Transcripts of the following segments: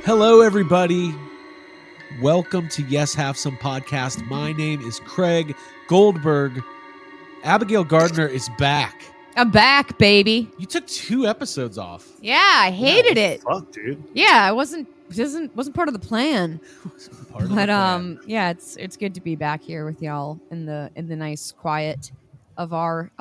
Hello, everybody. Welcome to Yes Have Some Podcast. My name is Craig Goldberg. Abigail Gardner is back. I'm back, baby. You took 2 episodes off. Yeah, I hated it. Fuck, dude. Yeah, I wasn't part of the plan. Part of the plan. Yeah, it's good to be back here with y'all in the nice quiet of our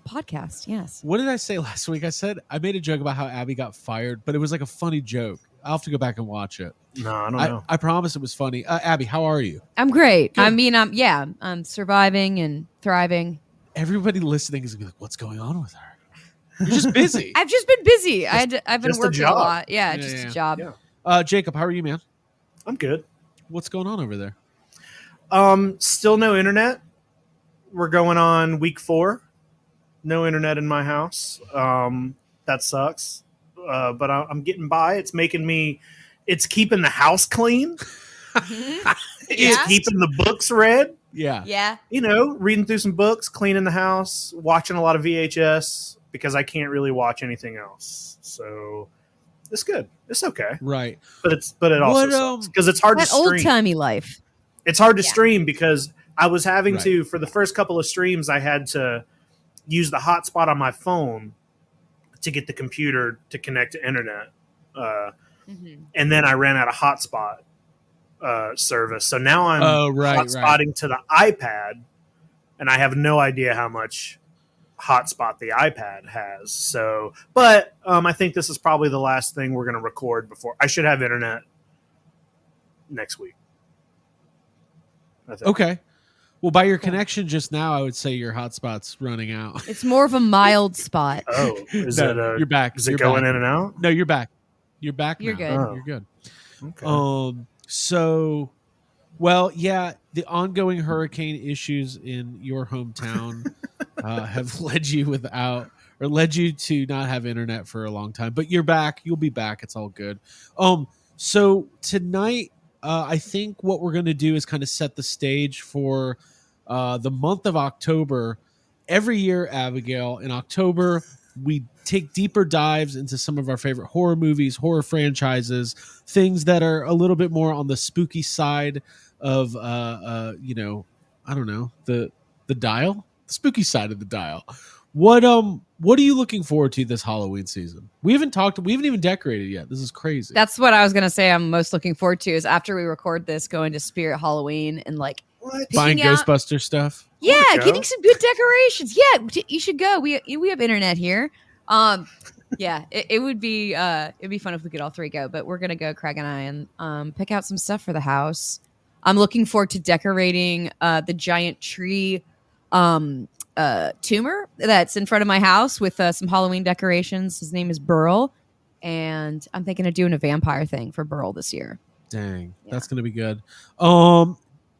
podcast. Yes. What did I say last week? I made a joke about how Abby got fired, but it was like a funny joke. I'll have to go back and watch it. No, I don't know. I promise it was funny. Abby, how are you? I'm great. Good. I mean, I'm surviving and thriving. Everybody listening is gonna be like, "What's going on with her?" You're just busy. I've just been busy. I've been just a working a job. lot. Yeah, Yeah, just yeah. a job. Yeah. Jacob, how are you, man? I'm good. What's going on over there? Still no internet. We're going on week 4. No internet in my house. That sucks. But I'm getting by. It's keeping the house clean. It's Yeah. keeping the books read. Yeah. Yeah. You know, reading through some books, cleaning the house, watching a lot of VHS because I can't really watch anything else. So it's good. It's okay. Right. But it also sucks because it's hard to That old stream. timey life. It's hard to Yeah. stream because I was having Right. to, for the first couple of streams, I had to use the hotspot on my phone to get the computer to connect to internet. And then I ran out of hotspot service. So now I'm hotspotting to the iPad, and I have no idea how much hotspot the iPad has. So, but I think this is probably the last thing we're going to record before. I should have internet next week. I think. Okay. Well, by your connection just now, I would say your hotspot's running out. It's more of a mild spot. Oh, is No, it? you're back. Is it You're going back. in and out? No, you're back. You're back. You're now. good. Oh. You're good. Okay. So, well, yeah, the ongoing hurricane issues in your hometown have led you to not have internet for a long time. But you're back. You'll be back. It's all good. So tonight, I think what we're going to do is kind of set the stage for the month of October. Every year, Abigail, in October, we take deeper dives into some of our favorite horror movies, horror franchises, things that are a little bit more on the spooky side of, I don't know, the dial, the spooky side of the dial. What are you looking forward to this Halloween season? We haven't even decorated yet. This is crazy. That's what I was gonna say. I'm most looking forward to is after we record this, going to Spirit Halloween and like What? buying picking out- Ghostbuster stuff. Yeah, There we getting go. some good decorations. Yeah, you should go. We have internet here. Yeah, it would be it'd be fun if we could all three go. But we're gonna go, Craig and I, and pick out some stuff for the house. I'm looking forward to decorating the giant tree tumor that's in front of my house with some Halloween decorations. His name is Burl, and I'm thinking of doing a vampire thing for Burl this year. Dang, Yeah. that's gonna be good.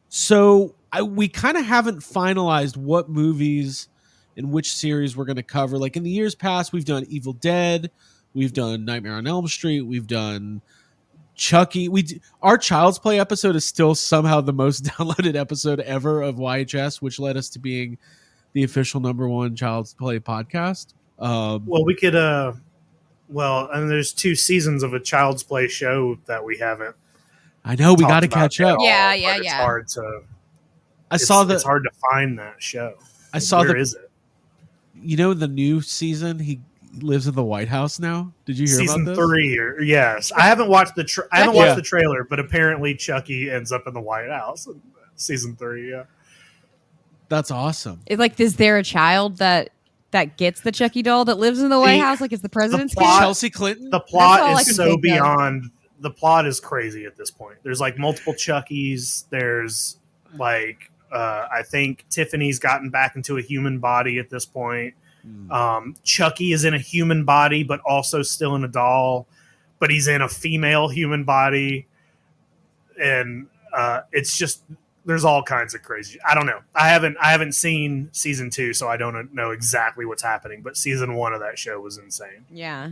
So we kind of haven't finalized what movies and which series we're going to cover. Like in the years past, we've done Evil Dead, we've done Nightmare on Elm Street, we've done Chucky. Our Child's Play episode is still somehow the most downloaded episode ever of YHS, which led us to being the official #1 Child's Play podcast. Well, we could. And there's 2 seasons of a Child's Play show that we haven't. I know we got to talked about catch at up. all, Yeah, but yeah, it's yeah. hard to. It's hard to find that show. I saw Where is it? You know, the new season, he lives in the White House now. Did you hear Season about this? 3, yes. I haven't watched the Yeah. the trailer, but apparently Chucky ends up in the White House in season 3. Yeah. That's awesome. Is there a child that gets the Chucky doll that lives in the White House? Like, it's the president's the kid? plot- Chelsea Clinton. The That's all I plot can is so think of. beyond. The plot is crazy at this point. There's like multiple Chuckies. There's like I think Tiffany's gotten back into a human body at this point. Chucky is in a human body, but also still in a doll. But he's in a female human body, and it's just there's all kinds of crazy. I don't know. I haven't seen season 2, so I don't know exactly what's happening. But season 1 of that show was insane. Yeah.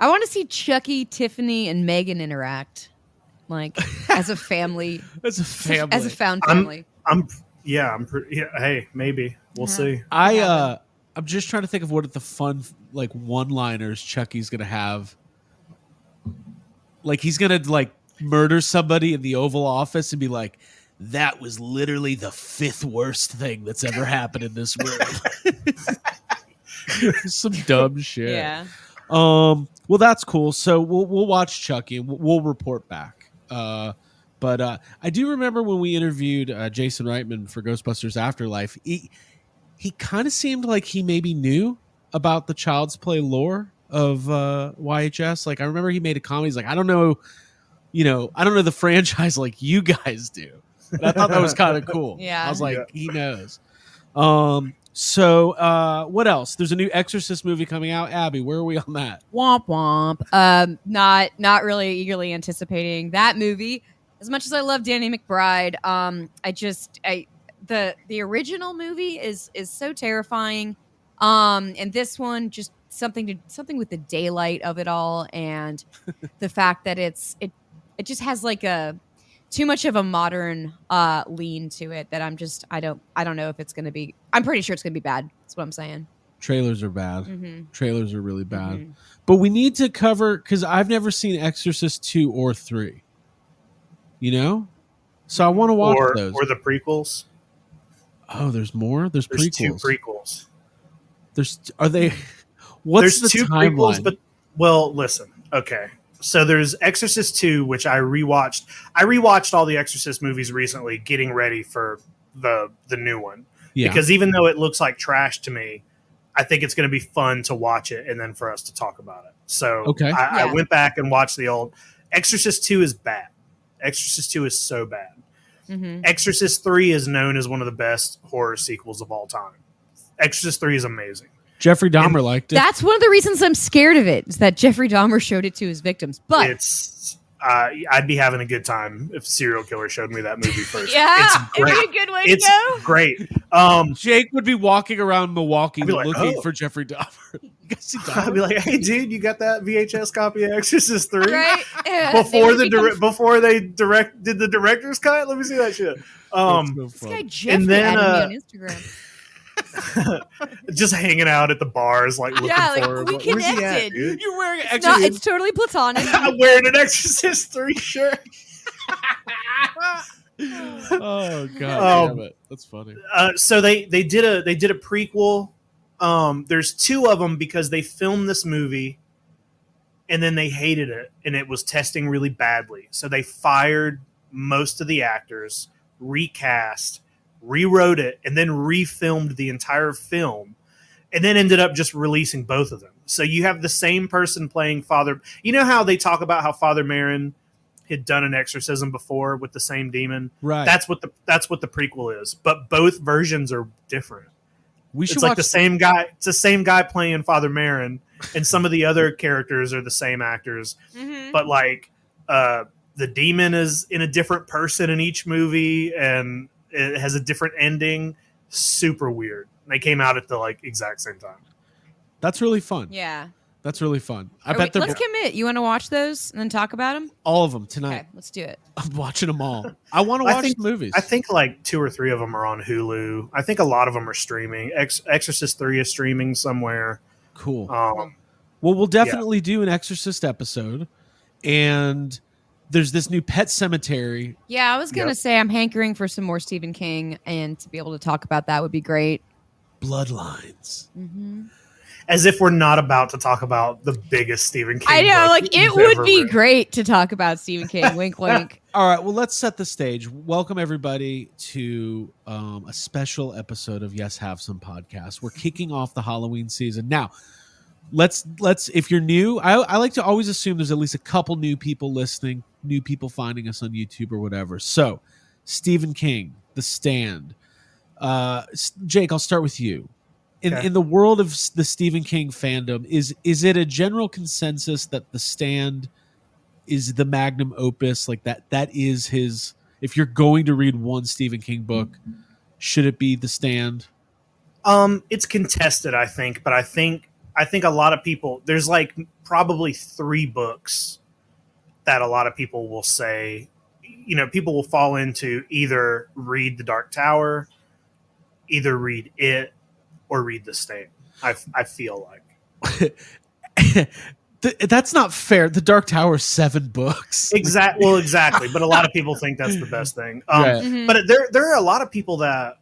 I want to see Chucky, Tiffany, and Megan interact, like as a family, As a family. as a found family. Hey, maybe we'll Yeah. see. I'm just trying to think of what the fun like one-liners Chucky's gonna have Like he's gonna like murder somebody in the Oval Office and be like, that was literally the 5th worst thing that's ever happened in this room. Some dumb shit. Yeah. Well, that's cool. So we'll watch Chucky and we'll report back. But I do remember when we interviewed Jason Reitman for Ghostbusters Afterlife, he kind of seemed like he maybe knew about the Child's Play lore of YHS. Like I remember he made a comment. He's like, I don't know the franchise like you guys do. And I thought that was kind of cool. Yeah. I was like, he knows. So what else? There's a new Exorcist movie coming out. Abby, where are we on that? Womp womp. Not really eagerly anticipating that movie. As much as I love Danny McBride, the original movie is so terrifying. And this one just something with the daylight of it all, and the fact that it just has like a too much of a modern lean to it that I don't know if it's going to be. I'm pretty sure it's going to be bad. That's what I'm saying. Trailers are bad. Mm-hmm. Trailers are really bad. Mm-hmm. But we need to cover, because I've never seen Exorcist 2 or 3. You know? So I want to watch those. Or the prequels. Oh, there's more? There's prequels. 2 prequels. Are they... What's there's the 2 timeline? prequels, but... Well, listen. Okay. So there's Exorcist 2, which I rewatched. I rewatched all the Exorcist movies recently, getting ready for the new one. Yeah. Because even though it looks like trash to me, I think it's going to be fun to watch it and then for us to talk about it. So okay. I went back and watched the old. Exorcist 2 is bad. Exorcist 2 is so bad. Mm-hmm. Exorcist 3 is known as one of the best horror sequels of all time. Exorcist 3 is amazing. Jeffrey Dahmer liked it. That's one of the reasons I'm scared of it, is that Jeffrey Dahmer showed it to his victims. But I'd be having a good time if Serial Killer showed me that movie first. Yeah, it's great. it'd be a good way to go. It's great. Jake would be walking around Milwaukee like, looking for Jeffrey Dahmer. You guys see Dahmer? I'd be like, "Hey, dude, you got that VHS copy of Exorcist 3? Right? Yeah, before they did the director's cut? Let me see that shit." This guy Jeffrey and then, added me on Instagram. just hanging out at the bars, like looking for him. We Like, where's he at, connected. dude? You're wearing It's totally platonic. I'm wearing an Exorcist 3 shirt. Oh god, damn it. That's funny. So they did a prequel. There's 2 of them because they filmed this movie and then they hated it and it was testing really badly. So they fired most of the actors, recast, rewrote it, and then refilmed the entire film, and then ended up just releasing both of them. So you have the same person playing Father. You know how they talk about how Father Merrin had done an exorcism before with the same demon? Right. That's what the prequel is. But both versions are different. It's like the same guy. It's the same guy playing Father Merrin, and some of the other characters are the same actors. Mm-hmm. But like the demon is in a different person in each movie, and it has a different ending. Super weird. They came out at the like exact same time. That's really fun. Yeah. That's really fun. Let's commit. You want to watch those and then talk about them? All of them tonight. Okay, let's do it. I'm watching them all. I want to watch the movies. I think like 2 or 3 of them are on Hulu. I think a lot of them are streaming. Exorcist 3 is streaming somewhere. Cool. Well, we'll definitely do an Exorcist episode. And there's this new Pet Cemetery. Yeah, I was going to say I'm hankering for some more Stephen King, and to be able to talk about that would be great. Bloodlines. Mm-hmm. As if we're not about to talk about the biggest Stephen King. I know, book like it would be great to talk about Stephen King. Wink, wink. All right, well, let's set the stage. Welcome everybody to a special episode of Yes Have Some Podcast. We're kicking off the Halloween season now. Let's. If you're new, I like to always assume there's at least a couple new people listening, new people finding us on YouTube or whatever. So, Stephen King, The Stand. Jake, I'll start with you. In the world of the Stephen King fandom, is it a general consensus that The Stand is the magnum opus? Like that is his. If you're going to read one Stephen King book, should it be The Stand? It's contested, I think, but I think a lot of people, there's like probably 3 books that a lot of people will say, people will fall into either read The Dark Tower, either read it, or read The Stand. I feel like. That's not fair. The Dark Tower is 7 books. Exactly. But a lot of people think that's the best thing. Right. But there are a lot of people that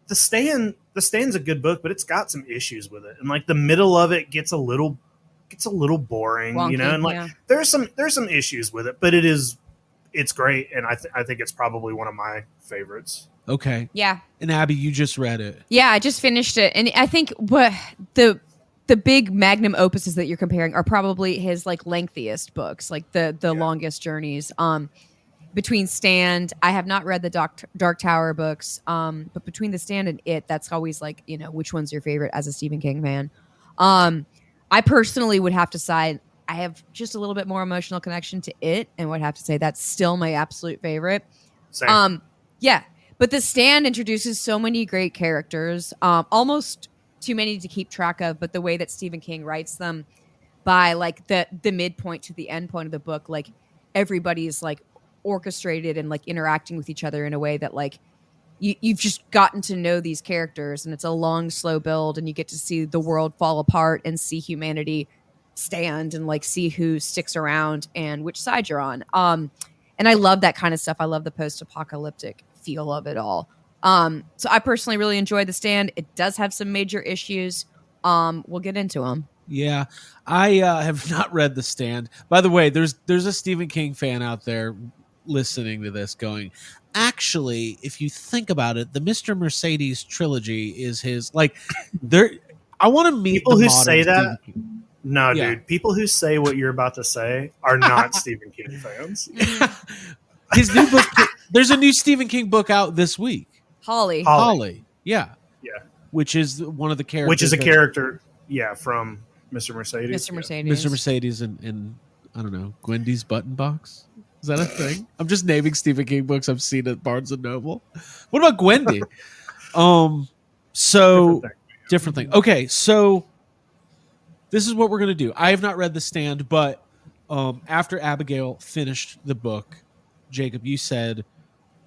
the Stand's a good book, but it's got some issues with it, and like the middle of it gets a little boring, Wonky, and like there's some issues with it, but it's great, and I think it's probably one of my favorites. Okay. Yeah. And Abby, you just read it. Yeah, I just finished it, and I think what the big magnum opuses that you're comparing are probably his like lengthiest books, like the longest journeys. Between Stand, I have not read the Dark Tower books, but between the Stand and It, that's always like, which one's your favorite as a Stephen King fan. I personally would have to side. I have just a little bit more emotional connection to It, and would have to say that's still my absolute favorite. Same. Yeah, but the Stand introduces so many great characters, almost too many to keep track of. But the way that Stephen King writes them, by like the midpoint to the end point of the book, like everybody's like orchestrated and like interacting with each other in a way that like you've just gotten to know these characters, and it's a long, slow build, and you get to see the world fall apart and see humanity stand and like see who sticks around and which side you're on. And I love that kind of stuff. I love the post-apocalyptic feel of it all. So I personally really enjoyed The Stand. It does have some major issues. We'll get into them. Yeah, I have not read The Stand. By the way, there's a Stephen King fan out there listening to this going, actually, if you think about it, the Mr. Mercedes trilogy is his, like, there. I want to meet people the who modern say Stephen that. King. No, dude. People who say what you're about to say are not Stephen King fans. His new book. There's a new Stephen King book out this week. Holly. Yeah. Which is one of the characters. Which is a character, from Mr. Mercedes. Mr. Mercedes. Mr. Mercedes and I don't know, Gwendy's Button Box. Is that a thing? I'm just naming Stephen King books I've seen at Barnes and Noble. What about Gwendy? So different thing. Okay, so this is what we're gonna do. I have not read The Stand, but after Abigail finished the book, Jacob, you said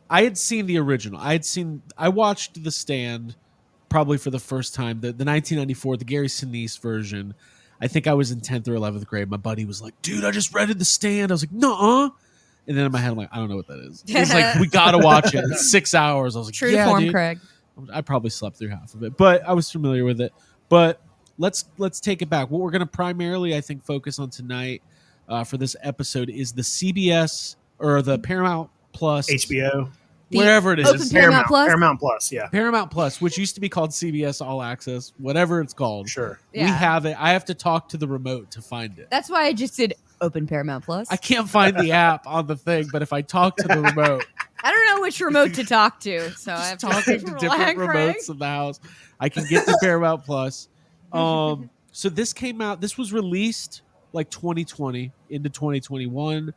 I had seen the original. I watched The Stand probably for the first time, the 1994, the Gary Sinise version. I think I was in 10th or 11th grade. My buddy was like, dude, I just read The Stand. I was like, nuh-uh. And then in my head, I'm like, I don't know what that is. He's like, we got to watch it. It's 6 hours. I was like, True to form, dude. Craig. I probably slept through half of it, but I was familiar with it. But let's take it back. What we're going to primarily, I think, focus on tonight for this episode is the CBS or the Paramount Plus. HBO. Wherever it is. Paramount Plus? Paramount Plus, yeah. Paramount Plus, which used to be called CBS All Access, whatever it's called. Sure. Yeah. We have it. I have to talk to the remote to find it. That's why I just did open Paramount Plus. I can't find the app on the thing, but if I talk to the remote. I don't know which remote to talk to, so I have to talking to different remotes in the house. I can get the Paramount Plus. So this came out, this was released like 2020 into 2021.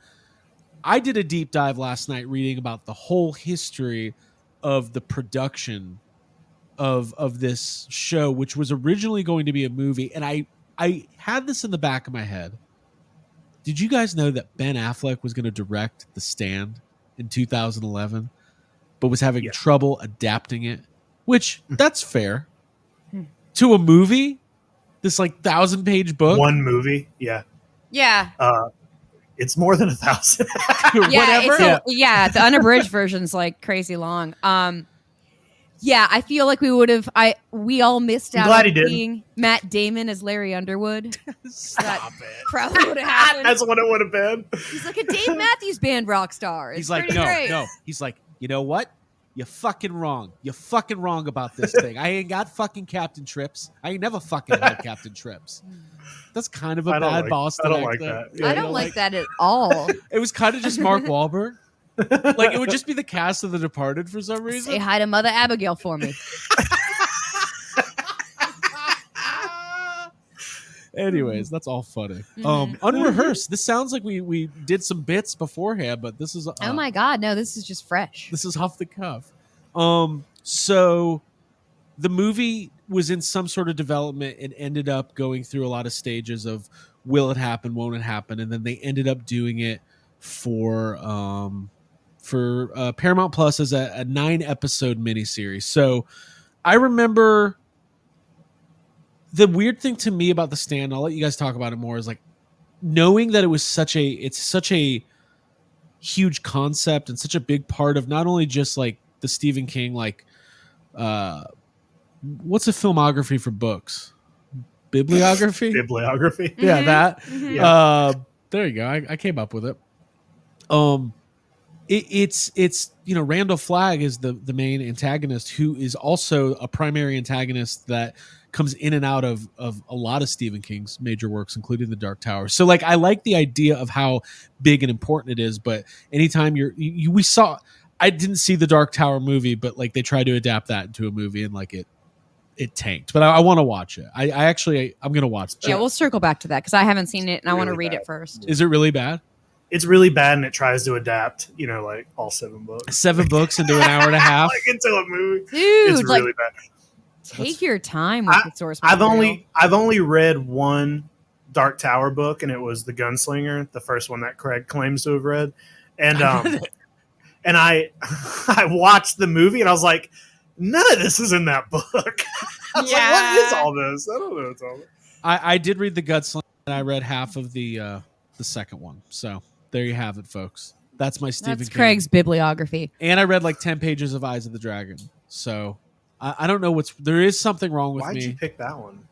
I did a deep dive last night reading about the whole history of the production of this show, which was originally going to be a movie. And I had this in the back of my head. Did you guys know that Ben Affleck was going to direct The Stand in 2011, but was having trouble adapting it? Which, that's fair. To a movie? This like 1,000-page book? One movie? Yeah. Yeah. It's more than 1,000. Whatever. The unabridged version's like crazy long. I feel like we all missed out on seeing Matt Damon as Larry Underwood. Stop it. Probably would have happened. That's what it would have been. He's like a Dave Matthews Band rock star. He's like, no. He's like, you know what? You're fucking wrong. You're fucking wrong about this thing. I ain't got fucking Captain Trips. I ain't never fucking had Captain Trips. That's kind of a bad Boston. I don't like that. Yeah, I don't like that at all. It was kind of just Mark Wahlberg. Like, it would just be the cast of The Departed for some reason. Say hi to Mother Abigail for me. Anyways, that's all funny. Unrehearsed. This sounds like we did some bits beforehand, but this is oh my god, no, this is just fresh. This is off the cuff. So the movie was in some sort of development and ended up going through a lot of stages of will it happen, won't it happen, and then they ended up doing it for Paramount Plus as a 9-episode miniseries. So I remember. The weird thing to me about The Stand, I'll let you guys talk about it more, is like knowing that it's such a huge concept and such a big part of not only just like the Stephen King, like what's a filmography for books? Bibliography? Bibliography. Yeah, that. Yeah. There you go. I came up with it. It's Randall Flagg is the main antagonist, who is also a primary antagonist that comes in and out of a lot of Stephen King's major works, including The Dark Tower. So like I like the idea of how big and important it is, but anytime we saw, I didn't see the Dark Tower movie, but like they tried to adapt that into a movie and like it tanked. But I want to watch it. I'm gonna watch it. Yeah, we'll circle back to that because I haven't seen it and I want to Really read bad. it first. Is it really bad? It's really bad, and it tries to adapt, like all 7 books. 7 books into an hour and a half. Like into a movie. Dude, It's really bad. take your time with the source I've material. only read one Dark Tower book, and it was The Gunslinger, the first one that Craig claims to have read. And and I watched the movie, and I was like, none of this is in that book. I was like, what is all this? I don't know what's all this. I did read The Gunslinger, and I read half of the second one. So there you have it, folks. That's my Stephen That's King. Craig's bibliography. And I read like 10 pages of Eyes of the Dragon. So I don't know there is something wrong with Why'd me. you pick that one?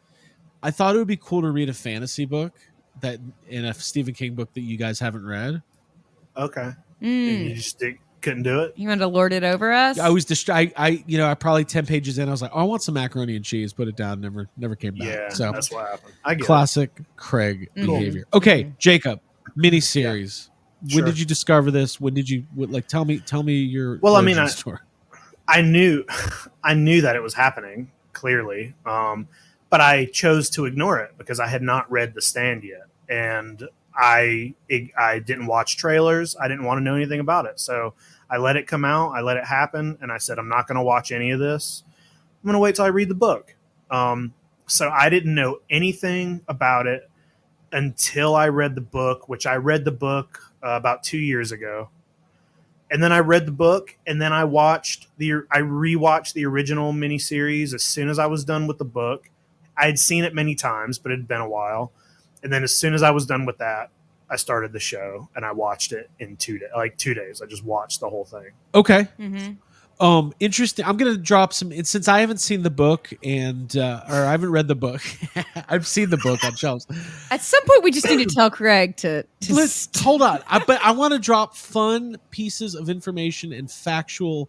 I thought it would be cool to read a fantasy book that in a Stephen King book that you guys haven't read. Okay. And you just couldn't do it? You wanted to lord it over us? I was I probably 10 pages in, I was like, oh, I want some macaroni and cheese. Put it down. Never came back. Yeah, So that's what happened. I get classic Craig Mhm. behavior. Okay, Jacob, miniseries. Sure. When did you discover this? When did you tell me your Well, I mean, origin story. I knew that it was happening, clearly. But I chose to ignore it because I had not read The Stand yet. And I didn't watch trailers. I didn't want to know anything about it. So I let it come out. I let it happen. And I said, I'm not going to watch any of this. I'm going to wait till I read the book. So I didn't know anything about it until I read the book, which I read the book about 2 years ago. And then I read the book, and then I rewatched the original miniseries as soon as I was done with the book. I had seen it many times, but it had been a while. And then as soon as I was done with that, I started the show, and I watched it in 2 days. Like 2 days, I just watched the whole thing. Okay. Mm-hmm. Interesting. I'm gonna drop some since I haven't seen the book or I haven't read the book. I've seen the book on shelves. At some point, we just need to tell Craig to Let's hold on. But I want to drop fun pieces of information and factual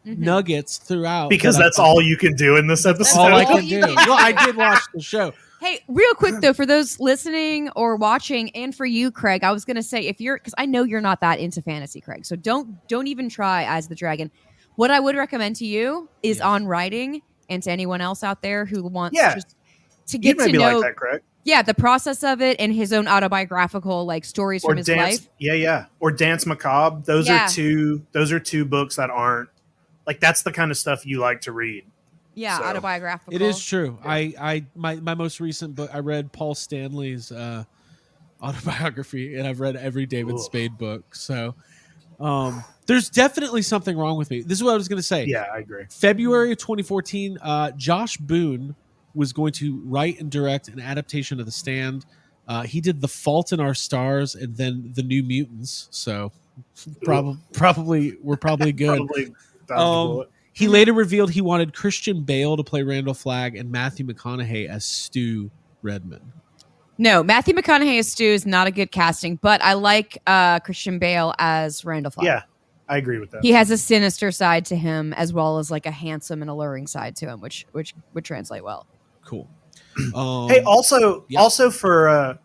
nuggets throughout because that's all you can do in this episode. all I all can you do. can Well, I did watch the show. Hey, real quick though, for those listening or watching, and for you, Craig, I was gonna say because I know you're not that into fantasy, Craig, so don't even try As the Dragon. What I would recommend to you is On Writing, and to anyone else out there who wants just to get to know like that, Craig. Yeah, the process of it and his own autobiographical stories from his life. Yeah. Or Dance Macabre. Those are two books that aren't that's the kind of stuff you like to read. Yeah, So, autobiographical. It is true. Yeah. My most recent book, I read Paul Stanley's autobiography, and I've read every David Spade book. So there's definitely something wrong with me. This is what I was going to say. Yeah, I agree. February of 2014, Josh Boone was going to write and direct an adaptation of The Stand. He did The Fault in Our Stars and then The New Mutants. So probably we're probably good. Probably dodged a bullet. He later revealed he wanted Christian Bale to play Randall Flagg and Matthew McConaughey as Stu Redman. No, Matthew McConaughey as Stu is not a good casting, but I like Christian Bale as Randall Flagg. Yeah, I agree with that. He has a sinister side to him as well as a handsome and alluring side to him, which would translate well. Cool. Hey, also for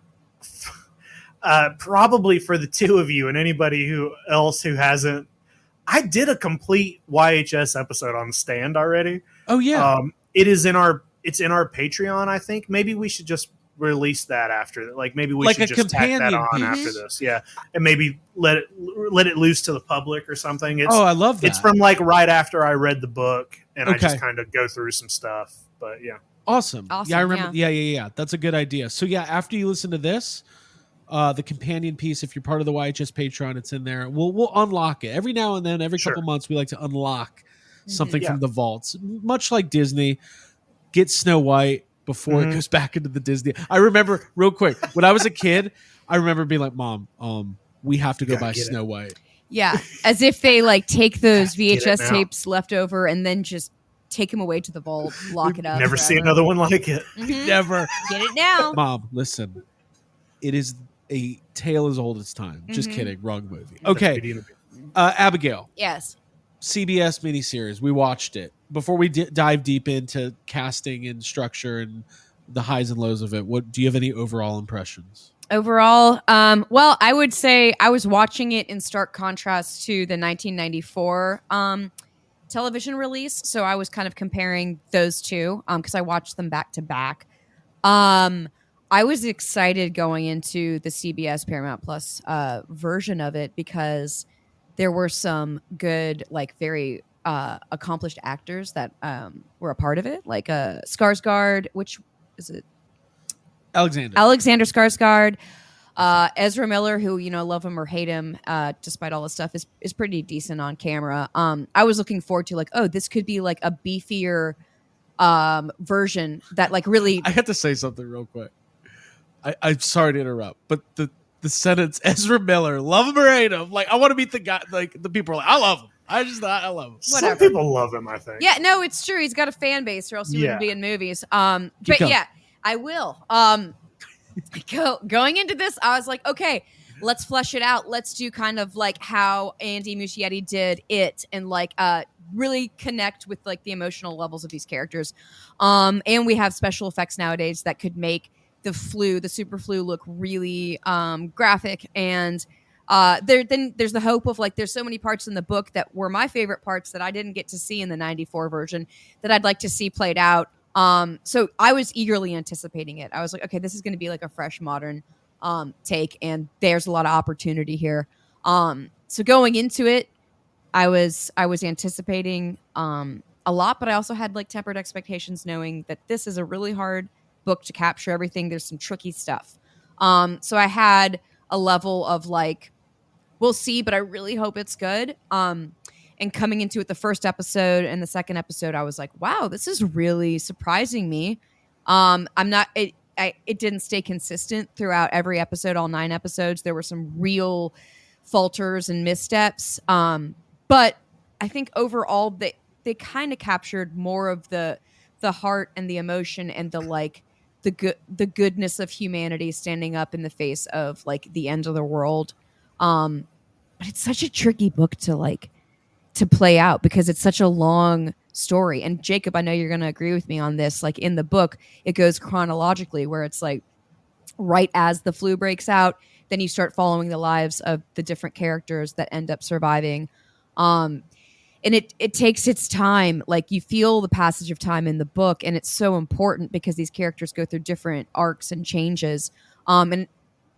probably for the two of you and anybody else who hasn't, I did a complete YHS episode on The Stand already. Oh yeah. It's in our Patreon, I think. Maybe we should just release that after. Maybe we should just tack that on piece. after this. Yeah. And maybe let it loose to the public or something. I love that. It's from right after I read the book, and I just kind of go through some stuff. But yeah. Awesome. Yeah, I remember. Yeah. That's a good idea. So yeah, after you listen to this, the companion piece, if you're part of the YHS Patreon, it's in there. We'll unlock it every now and then. Every couple months, we like to unlock something from the vaults, much like Disney. Get Snow White, before it goes back into the Disney. I remember real quick when I was a kid, I remember being like, Mom, we have to go buy Snow White. Yeah, as if they like take those Get it VHS now. tapes left over and then just take them away to the vault, lock it up. Never see another one like it. Never. Get it now. Mom, listen. It is a tale as old as time. Just kidding. Wrong movie. Okay. Abigail. Yes. CBS miniseries. We watched it. Before we dive deep into casting and structure and the highs and lows of it, what do you have any overall impressions? Overall, well, I would say I was watching it in stark contrast to the 1994 television release. So I was kind of comparing those two because I watched them back to back. I was excited going into the CBS Paramount Plus version of it because there were some good, like very accomplished actors that were a part of it, like Skarsgård, which is it? Alexander Skarsgård, Ezra Miller, who love him or hate him, despite all this stuff, is pretty decent on camera. I was looking forward to this could be like a beefier version that like really. I have to say something real quick. I'm sorry to interrupt, but the sentence Ezra Miller, love him or hate him, like I want to meet the guy. Like the people are like, I love him. I love him. Whatever. Some people love him, I think. Yeah, no, it's true. He's got a fan base, or else he wouldn't be in movies. But yeah. I will. Going into this, I was like, okay, let's flesh it out. Let's do kind of like how Andy Muschietti did it, and like really connect with like the emotional levels of these characters. And we have special effects nowadays that could make the super flu, look really graphic. And then there's the hope of like there's so many parts in the book that were my favorite parts that I didn't get to see in the 94 version that I'd like to see played out. So I was eagerly anticipating it. I was like, okay, this is going to be like a fresh, modern take, and there's a lot of opportunity here. So going into it, I was anticipating a lot, but I also had like tempered expectations, knowing that this is a really hard book to capture everything. There's some tricky stuff. So I had a level of like, we'll see, but I really hope it's good. And coming into it, the first episode and the second episode, I was like, wow, this is really surprising me. It didn't stay consistent throughout every episode, all 9 episodes. There were some real falters and missteps. But I think overall they kind of captured more of the heart and the emotion and the goodness of humanity standing up in the face of like the end of the world. But it's such a tricky book to play out because it's such a long story. And Jacob, I know you're going to agree with me on this. Like in the book, it goes chronologically where it's like right as the flu breaks out, then you start following the lives of the different characters that end up surviving. And it takes its time. Like you feel the passage of time in the book, and it's so important because these characters go through different arcs and changes. And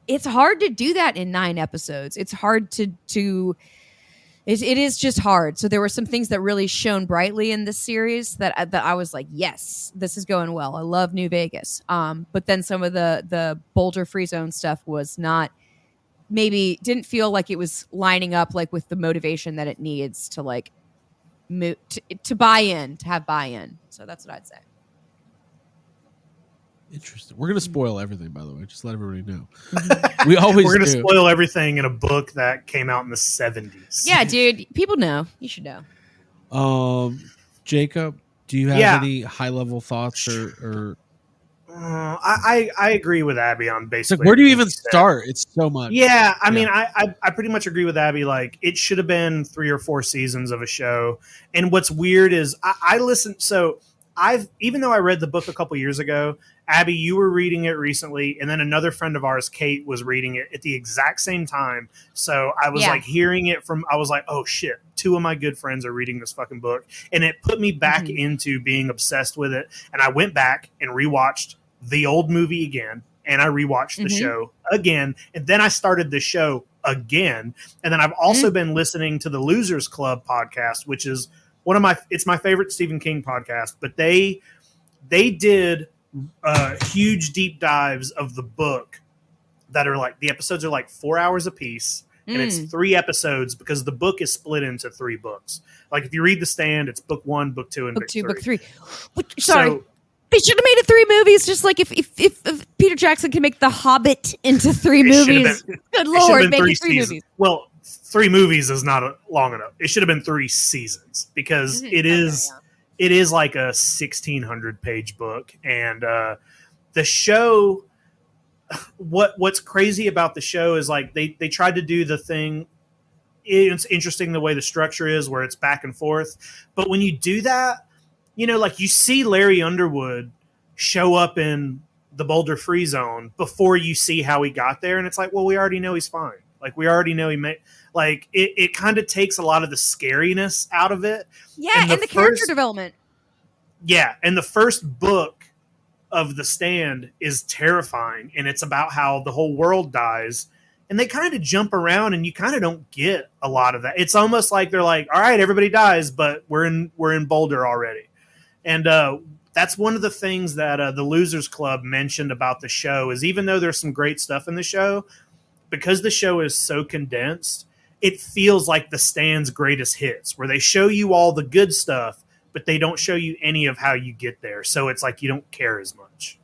it's hard to do that in 9 episodes. It's hard to it is just hard. So there were some things that really shone brightly in this series that I was like, yes, this is going well. I love New Vegas. But then some of the Boulder Free Zone stuff was not, maybe didn't feel like it was lining up like with the motivation that it needs to like to buy in, to have buy-in. So that's what I'd say. Interesting. We're going to spoil everything, by the way. Just let everybody know. We're going to spoil everything in a book that came out in the 70s. Yeah, dude. People know. You should know. Jacob, do you have any high-level thoughts or I agree with Abby on basically. Like, where do you even start? It's so much. Yeah, I mean, I pretty much agree with Abby. Like, it should have been 3 or 4 seasons of a show. And what's weird is I listened. So even though I read the book a couple years ago, Abby, you were reading it recently, and then another friend of ours, Kate, was reading it at the exact same time. So I was like hearing it I was like, oh shit, 2 of my good friends are reading this fucking book. And it put me back into being obsessed with it. And I went back and rewatched the old movie again, and I rewatched the show again, and then I started the show again. And then I've also been listening to the Losers Club podcast, which is it's my favorite Stephen King podcast, but they did huge deep dives of the book that are like, the episodes are like 4 hours a piece, and it's 3 episodes because the book is split into 3 books. Like if you read The Stand, it's book 1, book 2, and book 3. Sorry. They should have made it 3 movies, just like if Peter Jackson can make The Hobbit into 3 movies. Good Lord, make it 3 movies. Well, 3 movies is not long enough. It should have been 3 seasons because it is like a 1,600-page book, and the show. What's crazy about the show is like they tried to do the thing. It's interesting the way the structure is, where it's back and forth. But when you do that, like you see Larry Underwood show up in the Boulder Free Zone before you see how he got there, and it's like, well, we already know he's fine. Like we already know he made. Like it kind of takes a lot of the scariness out of it. Yeah, and the character development. Yeah, and the first book of The Stand is terrifying, and it's about how the whole world dies, and they kind of jump around, and you kind of don't get a lot of that. It's almost like they're like, all right, everybody dies, but we're in Boulder already. And that's one of the things that the Losers Club mentioned about the show is, even though there's some great stuff in the show, because the show is so condensed, it feels like The Stand's greatest hits, where they show you all the good stuff, but they don't show you any of how you get there. So it's like you don't care as much.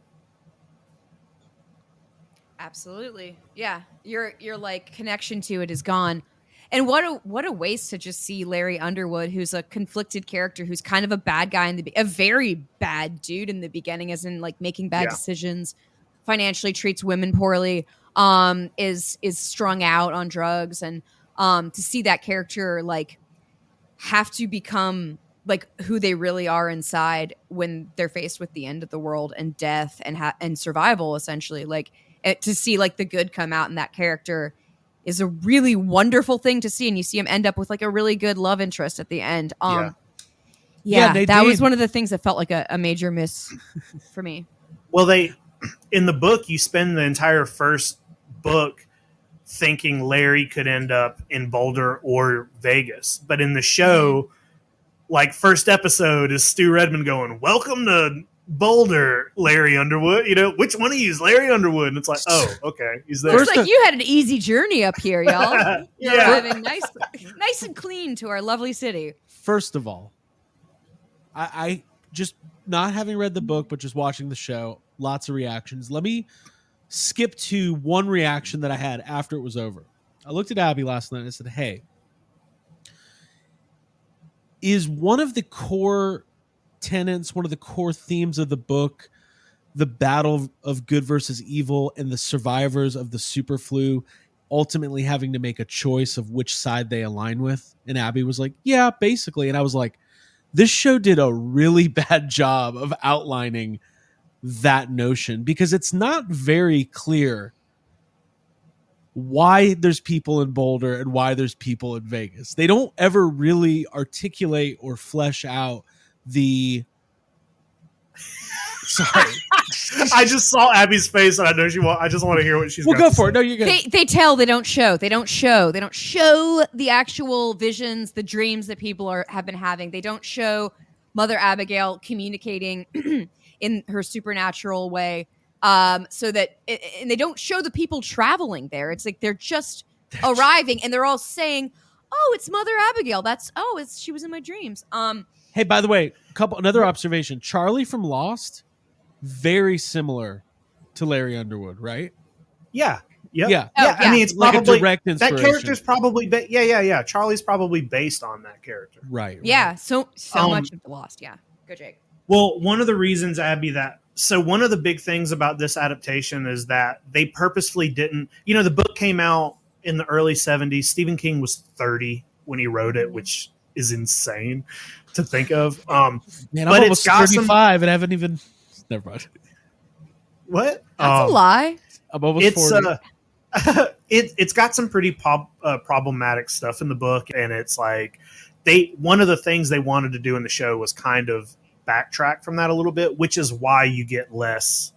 Absolutely. Yeah. Your like connection to it is gone. And what a waste to just see Larry Underwood, who's a conflicted character, who's kind of a bad guy a very bad dude in the beginning, as in like making bad decisions, financially treats women poorly, is strung out on drugs, and to see that character like have to become like who they really are inside when they're faced with the end of the world and death and survival, essentially, like to see like the good come out in that character is a really wonderful thing to see. And you see him end up with like a really good love interest at the end. That was one of the things that felt like a major miss for me. Well, in the book, you spend the entire first book thinking Larry could end up in Boulder or Vegas. But in the show, like first episode is Stu Redman going, "Welcome to Boulder, Larry Underwood. Which one of you is Larry Underwood?" And it's like, oh, okay, he's there. Looks like you had an easy journey up here, y'all. You're living nice and clean to our lovely city. First of all, I just, not having read the book, but just watching the show, lots of reactions. Let me skip to one reaction that I had after it was over. I looked at Abby last night and I said, hey, is one of the core tenets, one of the core themes of the book, the battle of good versus evil and the survivors of the super flu ultimately having to make a choice of which side they align with? And Abby was like, yeah, basically. And I was like, this show did a really bad job of outlining that notion, because it's not very clear why there's people in Boulder and why there's people in Vegas. They don't ever really articulate or flesh out the... Sorry. I just saw Abby's face and I know I just want to hear what she's Well, go for it. No, you're good. They tell, they don't show. They don't show the actual visions, the dreams that people have been having. They don't show Mother Abigail communicating in her supernatural way. So that, and they don't show the people traveling there. It's like they're just arriving and they're all saying, "Oh, it's Mother Abigail. She was in my dreams." Hey, by the way, another observation. Charlie from Lost, very similar to Larry Underwood, right? Yeah. Yep. Yeah. Yeah. I mean, it's like probably a direct inspiration. That character's probably Charlie's probably based on that character. Right. Yeah. So much of the Lost. Yeah. Go, Jake. Well, one of the reasons, Abby, so one of the big things about this adaptation is that they purposefully didn't, the book came out in the early 70s. Stephen King was 30 when he wrote it, which is insane to think of. Man, I'm almost 35 and I haven't even... Never mind. What? That's a lie. I'm almost 40. It's got some pretty problematic stuff in the book, and it's like one of the things they wanted to do in the show was kind of backtrack from that a little bit, which is why you get less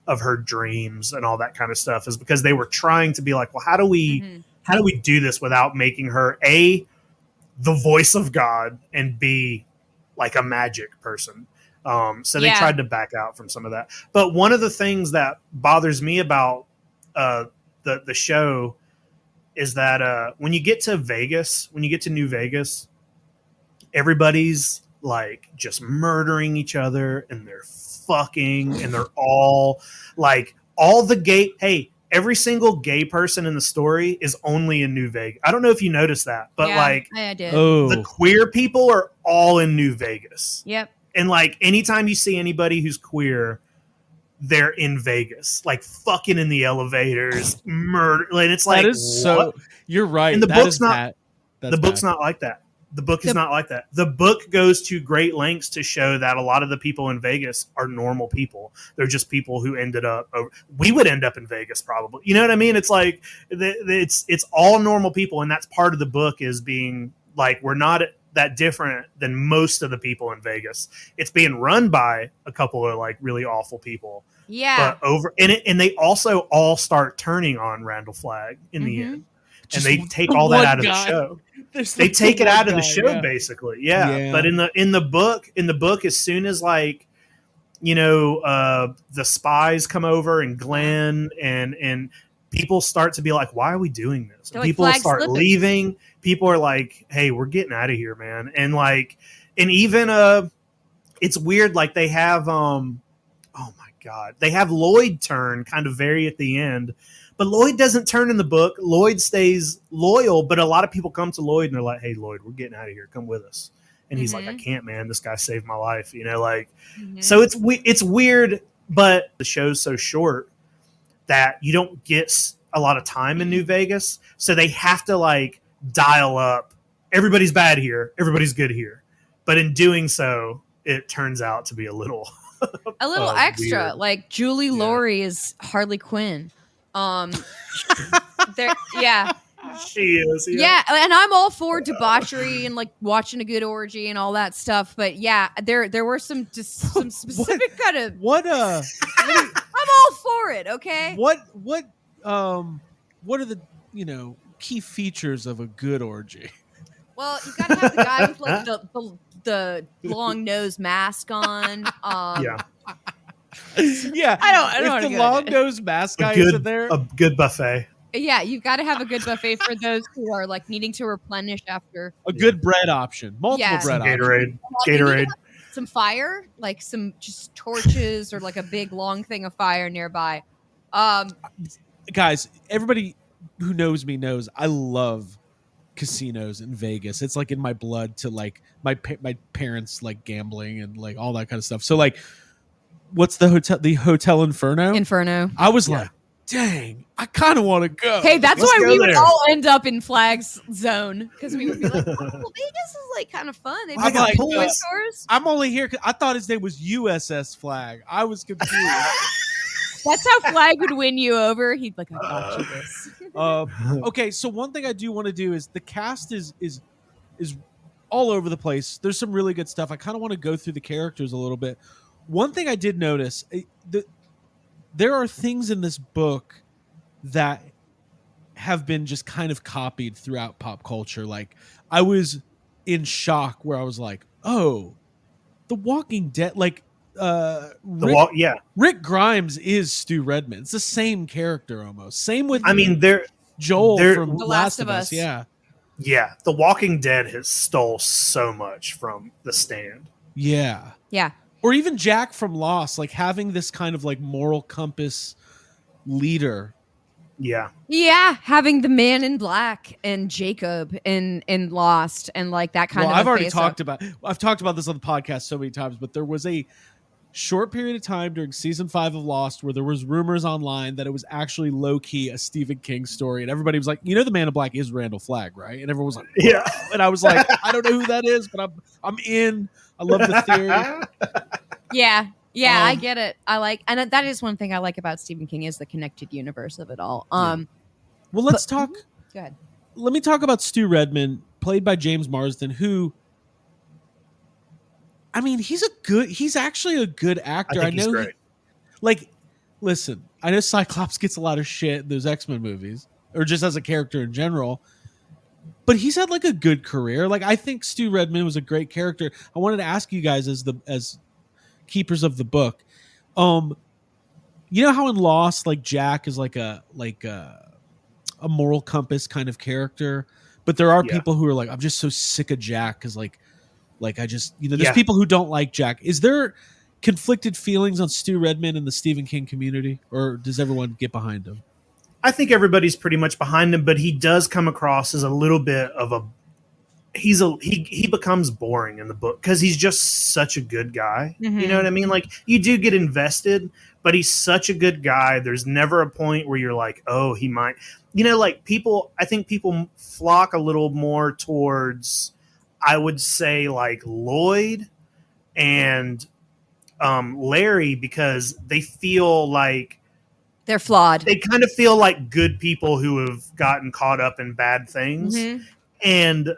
of her dreams and all that kind of stuff, is because they were trying to be like, well, how do we do this without making her A, the voice of God, and B, like a magic person. So they tried to back out from some of that. But one of the things that bothers me about the show is that when you get to Vegas, when you get to New Vegas, everybody's like just murdering each other, and they're fucking, and they're all like all the gay. Hey, every single gay person in the story is only in New Vegas. I don't know if you noticed that, but Yeah, like I did. the queer people are all in New Vegas. Yep. And like anytime you see anybody who's queer, they're in Vegas, like fucking in the elevators, murder. And it's like, that is so. You're right. And the That book's is not. bad. The book's not like that. The book is not like that. The book goes to great lengths to show that a lot of the people in Vegas are normal people. They're just people who ended up. We would end up in Vegas probably. You know what I mean? It's like it's all normal people, and that's part of the book is being like we're not that different than most of the people in Vegas. It's being run by a couple of like really awful people. Yeah. But and they also all start turning on Randall Flagg in the end. Just and they take all that out of the show. They take it out of the show, basically. Yeah. But in the book, as soon as like, you know, the spies come over and Glenn and people start to be like, why are we doing this? And people start leaving. People are like, hey, we're getting out of here, man. And like, and even it's weird. Like they have oh my God, they have Lloyd turn kind of very at the end. But Lloyd doesn't turn in the book. Lloyd stays loyal, but a lot of people come to Lloyd and they're like, hey, Lloyd, we're getting out of here. Come with us. And he's like, I can't, man. This guy saved my life. You know, like, so it's weird, but the show's so short that you don't get a lot of time in New Vegas. So they have to like dial up. Everybody's bad here. Everybody's good here. But in doing so, it turns out to be a little extra. Weird. Like Julie Laurie is Harley Quinn. Yeah, she is. Yeah, and I'm all for debauchery and like watching a good orgy and all that stuff. But yeah, there were some specific kind of I'm all for it. Okay. What are the key features of a good orgy? Well, you gotta have the guy with like the long nose mask on. Yeah, I don't. If the long nose mask guy isn't there, a good buffet. Yeah, you've got to have a good buffet for those who are like needing to replenish after a good bread option, multiple bread options. Gatorade, some fire, like some just torches or like a big long thing of fire nearby. Guys, everybody who knows me knows I love casinos in Vegas. It's like in my blood to like my parents like gambling and like all that kind of stuff. So like. What's the hotel? The Hotel Inferno. I was like, dang, I kind of want to go. Hey, that's why we would all end up in Flagg's zone because we would be like, oh, well, Vegas is like kind of fun. They've got like, toy stores. I'm only here because I thought his name was USS Flagg. I was confused. That's how Flagg would win you over. He'd like, I got you this. Okay, so one thing I do want to do is the cast is all over the place. There's some really good stuff. I kind of want to go through the characters a little bit. One thing I did notice, there are things in this book that have been just kind of copied throughout pop culture. Like I was in shock where I was like, oh, The Walking Dead, like Rick Grimes is Stu Redman. It's the same character almost. Same with Joel from The Last of Us. Yeah. Yeah. The Walking Dead has stole so much from The Stand. Yeah. Yeah. Or even Jack from Lost, like having this kind of like moral compass leader. Yeah. Yeah, having the Man in Black and Jacob in Lost and like that kind of. I've talked about this on the podcast so many times, but there was a short period of time during season 5 of Lost where there was rumors online that it was actually low key a Stephen King story, and everybody was like, the Man in Black is Randall Flagg, right? And everyone was like, whoa. Yeah. And I was like, I don't know who that is, but I'm in. I love the theory. Yeah, I get it. And that is one thing I like about Stephen King is the connected universe of it all. Well, let's talk. Go ahead. Let me talk about Stu Redman, played by James Marsden, who, I mean, he's actually a good actor. I think he's great. Listen, I know Cyclops gets a lot of shit in those X-Men movies, or just as a character in general. But he's had like a good career. Like I think Stu Redman was a great character. I wanted to ask you guys as keepers of the book, you know how in Lost, like Jack is like a moral compass kind of character, but there are people who are like, I'm just so sick of Jack because like Like I just, there's Yeah. people who don't like Jack. Is there conflicted feelings on Stu Redman in the Stephen King community, or does everyone get behind him? I think everybody's pretty much behind him, but he does come across as a little bit of a he becomes boring in the book because he's just such a good guy. Mm-hmm. You know what I mean? Like you do get invested, but he's such a good guy. There's never a point where you're like, oh, he might. Like I think people flock a little more towards, I would say, like Lloyd and Larry, because they feel like they're flawed. They kind of feel like good people who have gotten caught up in bad things. Mm-hmm. And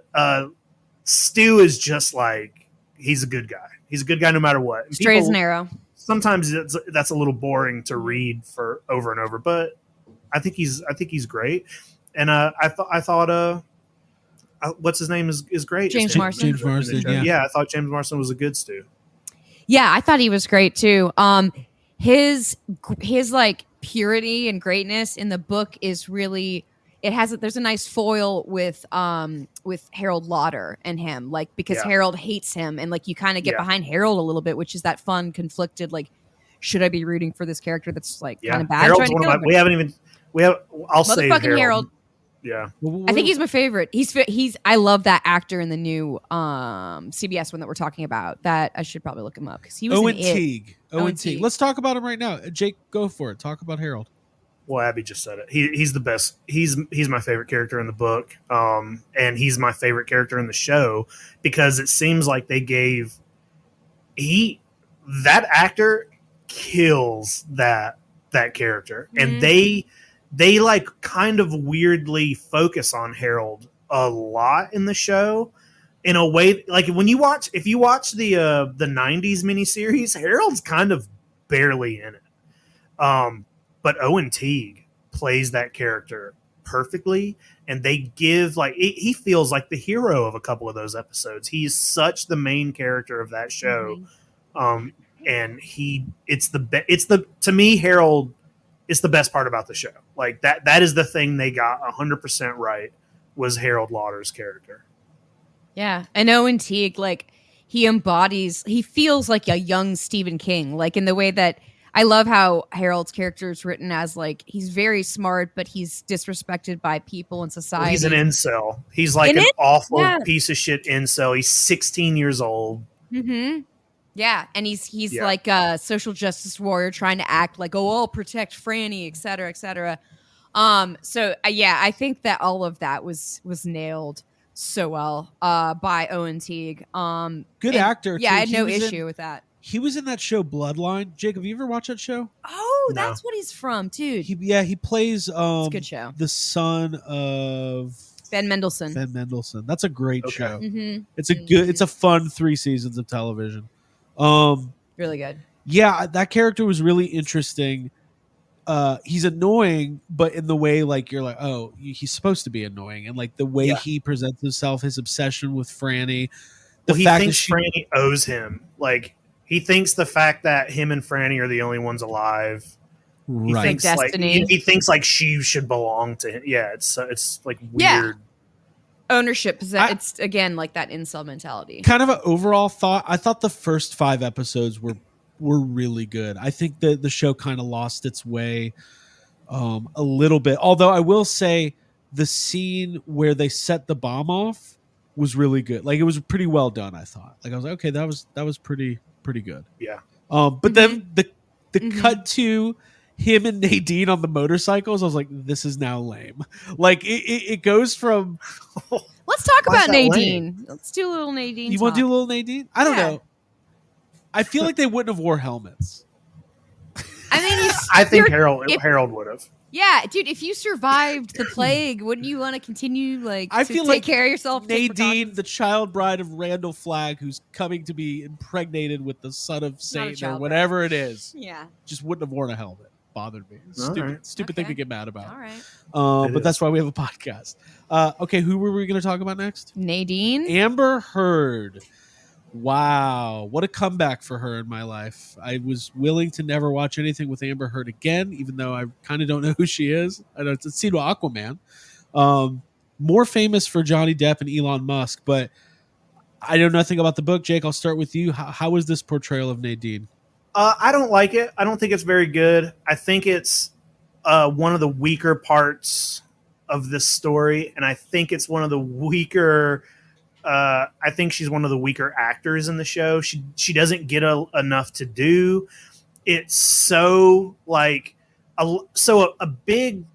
Stu is just like, he's a good guy. He's a good guy no matter what. And straight as an arrow. Sometimes that's a little boring to read for over and over, but I think he's great. And I thought what's his name is great. James Marsden. James Marsden. Yeah, I thought James Marsden was a good Stu. Yeah, I thought he was great too. His like purity and greatness in the book is really, there's a nice foil with Harold Lauder and him, like, because Harold hates him, and like you kind of get behind Harold a little bit, which is that fun conflicted, like, should I be rooting for this character that's like kind of bad? Harold's one of my, I'll say Harold. Yeah, I think he's my favorite. He's I love that actor in the new CBS one that we're talking about. That I should probably look him up because he was Owen in Teague. Owen Teague. Let's talk about him right now. Jake, go for it. Talk about Harold. Well, Abby just said it. He's the best. He's my favorite character in the book, and he's my favorite character in the show because it seems like they gave that actor kills that character, and they like kind of weirdly focus on Harold a lot in the show in a way, like if you watch the 90s miniseries, Harold's kind of barely in it. But Owen Teague plays that character perfectly, and they give he feels like the hero of a couple of those episodes. He's such the main character of that show. And to me, Harold, it's the best part about the show. Like that is the thing they got 100% right, was Harold Lauder's character. Yeah. And Owen Teague, like, he feels like a young Stephen King, like in the way that I love how Harold's character is written as, like, he's very smart, but he's disrespected by people in society. Well, he's an incel. He's like an awful piece of shit incel. He's 16 years old. Mm-hmm. Yeah, and he's like a social justice warrior trying to act like, oh, I'll protect Franny, et cetera, et cetera. I think that all of that was nailed so well by Owen Teague. Good actor. Yeah, I had no issue with that. He was in that show Bloodline. Jake, have you ever watched that show? Oh, that's what he's from, dude. He plays it's a good show. The son of Ben Mendelsohn. That's a great show. Mm-hmm. It's a fun 3 seasons of television. Really good. Yeah, that character was really interesting. He's annoying, but in the way, like, you're like, oh, he's supposed to be annoying, and like the way he presents himself, his obsession with Franny. He thinks Franny owes him. Like, he thinks the fact that him and Franny are the only ones alive. He thinks destiny. Like he thinks like she should belong to him. Yeah, it's like weird. Yeah. Ownership. It's again like that incel mentality. Kind of an overall thought. I thought the first 5 episodes were really good. I think that the show kind of lost its way a little bit. Although I will say the scene where they set the bomb off was really good. Like, it was pretty well done, I thought. Like, I was like, okay, that was pretty good. Yeah. But then the cut to him and Nadine on the motorcycles, I was like, this is now lame. Like, it goes from let's talk about Nadine. Let's do a little Nadine. You want to do a little Nadine? I don't know. I feel like they wouldn't have wore helmets. I mean, I think Harold would have. Yeah, dude, if you survived the plague, wouldn't you want to continue take care of yourself? Nadine, the child bride of Randall Flagg, who's coming to be impregnated with the son of Satan or whatever it is. Yeah. Just wouldn't have worn a helmet. Bothered me. Stupid thing to get mad about. All right. But that's why we have a podcast. Okay, who were we going to talk about next? Nadine. Amber Heard. Wow, what a comeback for her in my life. I was willing to never watch anything with Amber Heard again, even though I kind of don't know who she is. I know it's seen Aquaman. More famous for Johnny Depp and Elon Musk, but I know nothing about the book. Jake, I'll start with you. How is this portrayal of Nadine? I don't like it. I don't think it's very good. I think it's one of the weaker parts of this story, and I think it's one of the weaker. I think she's one of the weaker actors in the show. She doesn't get enough to do. It's so like a big.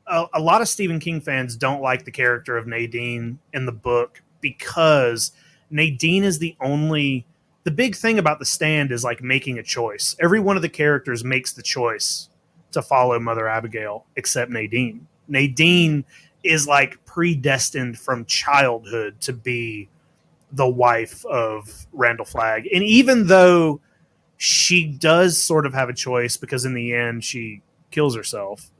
A lot of Stephen King fans don't like the character of Nadine in the book because Nadine is the only. The big thing about The Stand is like making a choice. Every one of the characters makes the choice to follow Mother Abigail except Nadine. Nadine is like predestined from childhood to be the wife of Randall Flagg. And even though she does sort of have a choice because in the end she kills herself,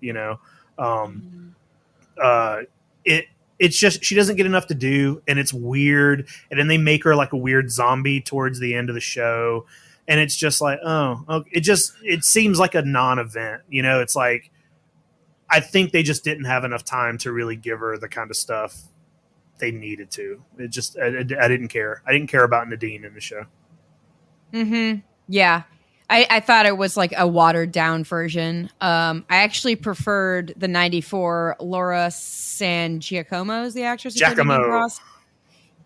it's just she doesn't get enough to do, and it's weird. And then they make her like a weird zombie towards the end of the show, and it's just like, it seems like a non-event. It's like I think they just didn't have enough time to really give her the kind of stuff they needed to. It just I didn't care. I didn't care about Nadine in the show. Yeah. I thought it was like a watered down version. I actually preferred the 94 Laura San Giacomo is the actress. Giacomo.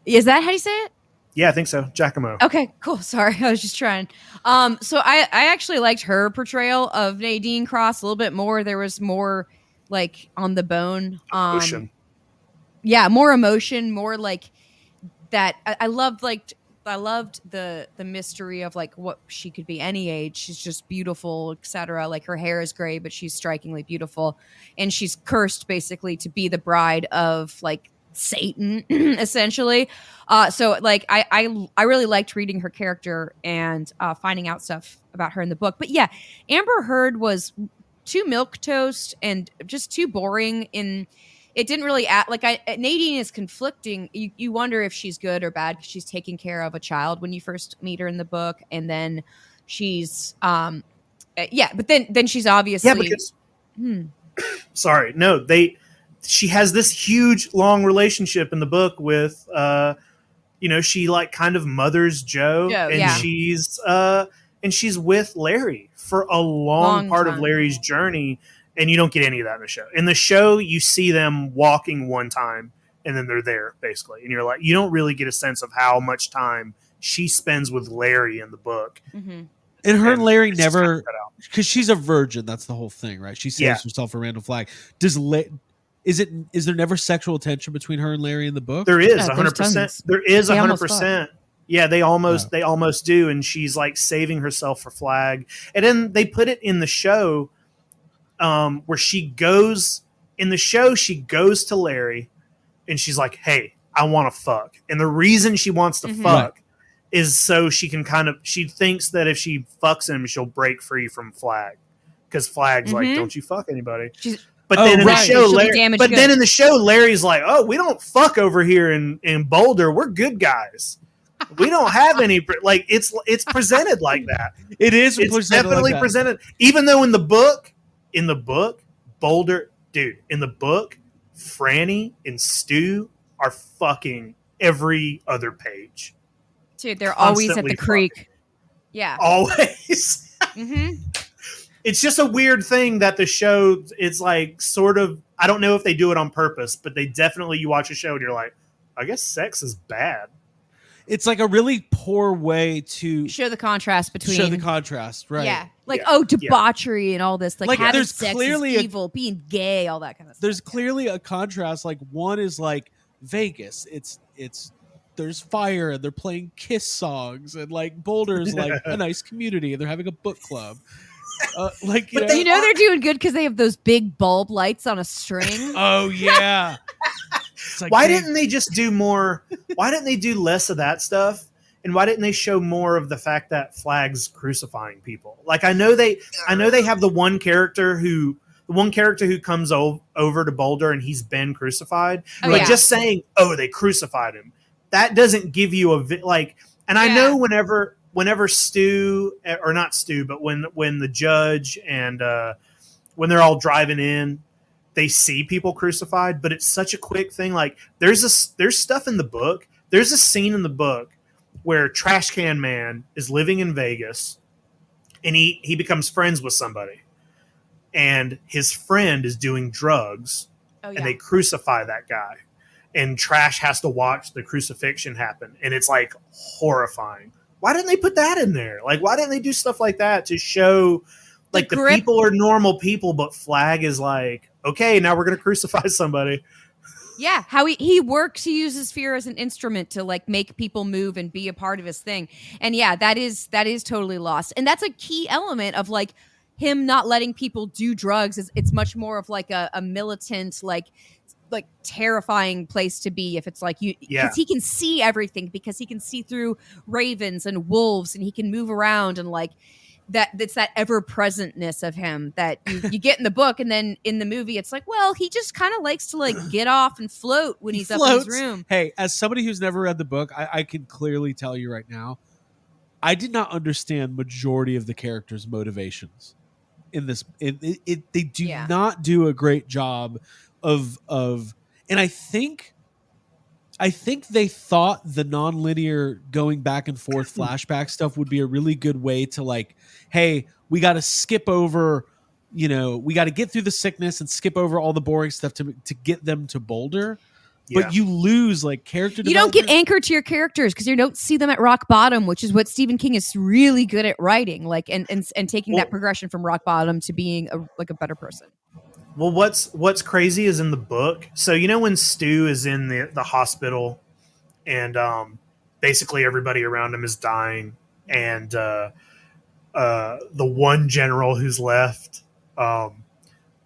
Is that how you say it? Yeah, I think so. Giacomo. Okay, cool. Sorry, I was just trying. So I actually liked her portrayal of Nadine Cross a little bit more. There was more like on the bone. Emotion. Yeah, more emotion, more like that. I loved the mystery of like what she could be any age. She's just beautiful, etc. Like her hair is gray, but she's strikingly beautiful, and she's cursed basically to be the bride of like Satan, essentially. So like I really liked reading her character and finding out stuff about her in the book. But yeah, Amber Heard was too milquetoast and just too boring in. It didn't really act like Nadine is conflicting. You wonder if she's good or bad because she's taking care of a child when you first meet her in the book, and then she's but then she's obviously sorry, no, she has this huge long relationship in the book with she like kind of mothers Joe, and she's with Larry for a long part of Larry's journey. And you don't get any of that in the show. In the show, you see them walking one time, and then they're there, basically. And you're like, you don't really get a sense of how much time she spends with Larry in the book. Mm-hmm. And her and Larry never, because she's a virgin. That's the whole thing, right? She saves herself for Randall Flagg. Is there never sexual tension between her and Larry in the book? There is 100%. There is 100%. Yeah, they almost do. And she's like saving herself for Flagg. And then they put it in the show. Where she goes to Larry and she's like, hey, I want to fuck. And the reason she wants to fuck is so she can she thinks that if she fucks him, she'll break free from Flagg. Because Flagg's like, don't you fuck anybody. But then in the show, Larry's like, oh, we don't fuck over here in Boulder. We're good guys. We don't have any like it's presented like that. It's definitely like presented. Even though in the book, Boulder, dude, in the book, Franny and Stu are fucking every other page. Dude, they're always at the creek. Yeah. Always. It's just a weird thing that the show, it's like sort of, I don't know if they do it on purpose, but they definitely, you watch a show and you're like, I guess sex is bad. It's like a really poor way to show the contrast between right? Yeah, like debauchery and all this, like having there's sex clearly is evil, being gay, all that kind of stuff. There's clearly a contrast. Like one is like Vegas. It's there's fire and they're playing Kiss songs, and like Boulder's like a nice community and they're having a book club. But they're doing good because they have those big bulb lights on a string. Oh yeah. Like, why didn't they just do more? Why didn't they do less of that stuff? And why didn't they show more of the fact that Flagg's crucifying people? Like I know they have the one character who comes over to Boulder and he's been crucified. Just saying, they crucified him. That doesn't give you I know whenever Stu, or not Stu, but when the judge and when they're all driving in, they see people crucified, but it's such a quick thing. Like there's stuff in the book. There's a scene in the book where Trash Can Man is living in Vegas, and he becomes friends with somebody, and his friend is doing drugs, and they crucify that guy, and Trash has to watch the crucifixion happen, and it's like horrifying. Why didn't they put that in there? Like, why didn't they do stuff like that to show like the people are normal people, but Flag is like, okay, now we're gonna crucify somebody. Yeah, how he works, he uses fear as an instrument to like make people move and be a part of his thing. And yeah, that is totally lost. And that's a key element of like him not letting people do drugs. It's much more of like a militant, like terrifying place to be if it's like you, because he can see everything, because he can see through ravens and wolves, and he can move around, and like that's that ever-presentness of him that you get in the book, and then in the movie it's like, well, he just kind of likes to like get off and float when he's up in his room. Hey, as somebody who's never read the book, I can clearly tell you right now, I did not understand majority of the characters' motivations in this. They do not do a great job of, and I think they thought the non-linear going back and forth flashback stuff would be a really good way to like, hey, we got to skip over, we got to get through the sickness and skip over all the boring stuff to get them to Boulder. Yeah. But you lose like character development. You don't get anchored to your characters because you don't see them at rock bottom, which is what Stephen King is really good at writing, like and taking that progression from rock bottom to being a better person. Well, what's crazy is in the book. So when Stu is in the hospital, and basically everybody around him is dying, and the one general who's left,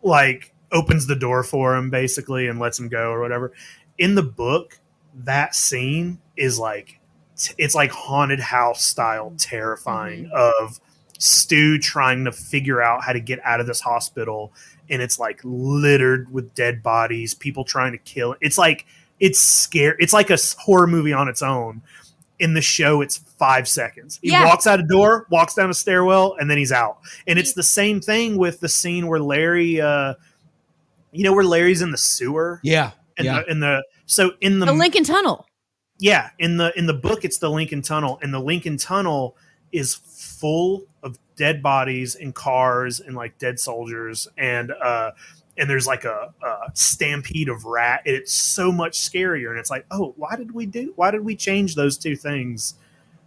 like opens the door for him basically and lets him go or whatever. In the book, that scene is like it's like haunted house style terrifying of Stu trying to figure out how to get out of this hospital. And it's like littered with dead bodies, people trying to kill. It's like, it's scary. It's like a horror movie on its own. In the show, it's 5 seconds. He walks out a door, walks down a stairwell, and then he's out. And it's the same thing with the scene where Larry, where Larry's in the sewer. Yeah. In the Lincoln Tunnel. Yeah. In the book, it's the Lincoln Tunnel. And the Lincoln Tunnel is full of dead bodies and cars and like dead soldiers, and there's like a stampede of rat. It's so much scarier, and it's like, oh, why did we change those two things?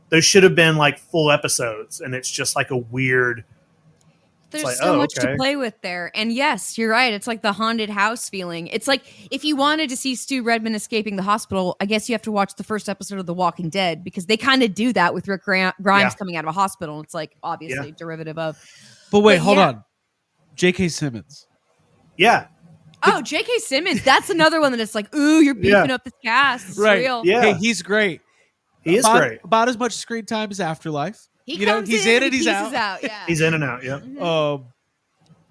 Those should have been like full episodes, and it's just like a weird. There's like, so much to play with there. And yes, you're right. It's like the haunted house feeling. It's like if you wanted to see Stu Redman escaping the hospital, I guess you have to watch the first episode of The Walking Dead, because they kind of do that with Rick Grimes coming out of a hospital. It's like obviously derivative of. But wait, hold on. J.K. Simmons. Yeah. Oh, J.K. Simmons. That's another one that it's like, ooh, you're beefing up this cast. It's real. Yeah. Hey, he's great. He is great. About as much screen time as Afterlife. He's in and he's out. Yeah. He's in and out. Yeah. Mm-hmm.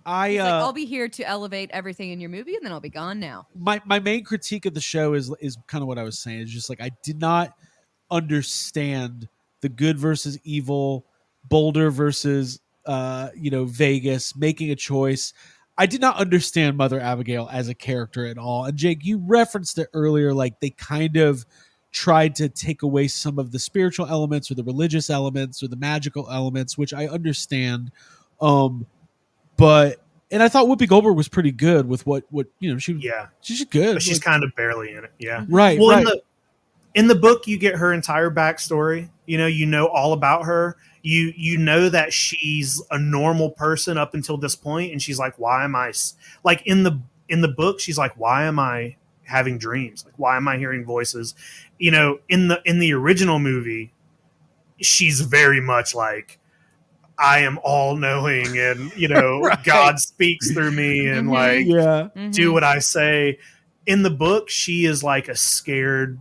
I'll be here to elevate everything in your movie, and then I'll be gone now. My main critique of the show is kind of what I was saying. It's just like I did not understand the good versus evil, Boulder versus Vegas, making a choice. I did not understand Mother Abigail as a character at all. And Jake, you referenced it earlier, like they kind of tried to take away some of the spiritual elements or the religious elements or the magical elements, which I understand. But I thought Whoopi Goldberg was pretty good with what she's good. But she's kind of barely in it. Yeah. Right. Well, right. In the book, you get her entire backstory. You know all about her. You know that she's a normal person up until this point, and she's like, why am I like in the book? She's like, why am I having dreams? Like, why am I hearing voices? In the original movie, she's very much like, I am all knowing, and right. God speaks through me, and do what I say. In the book, she is like a scared.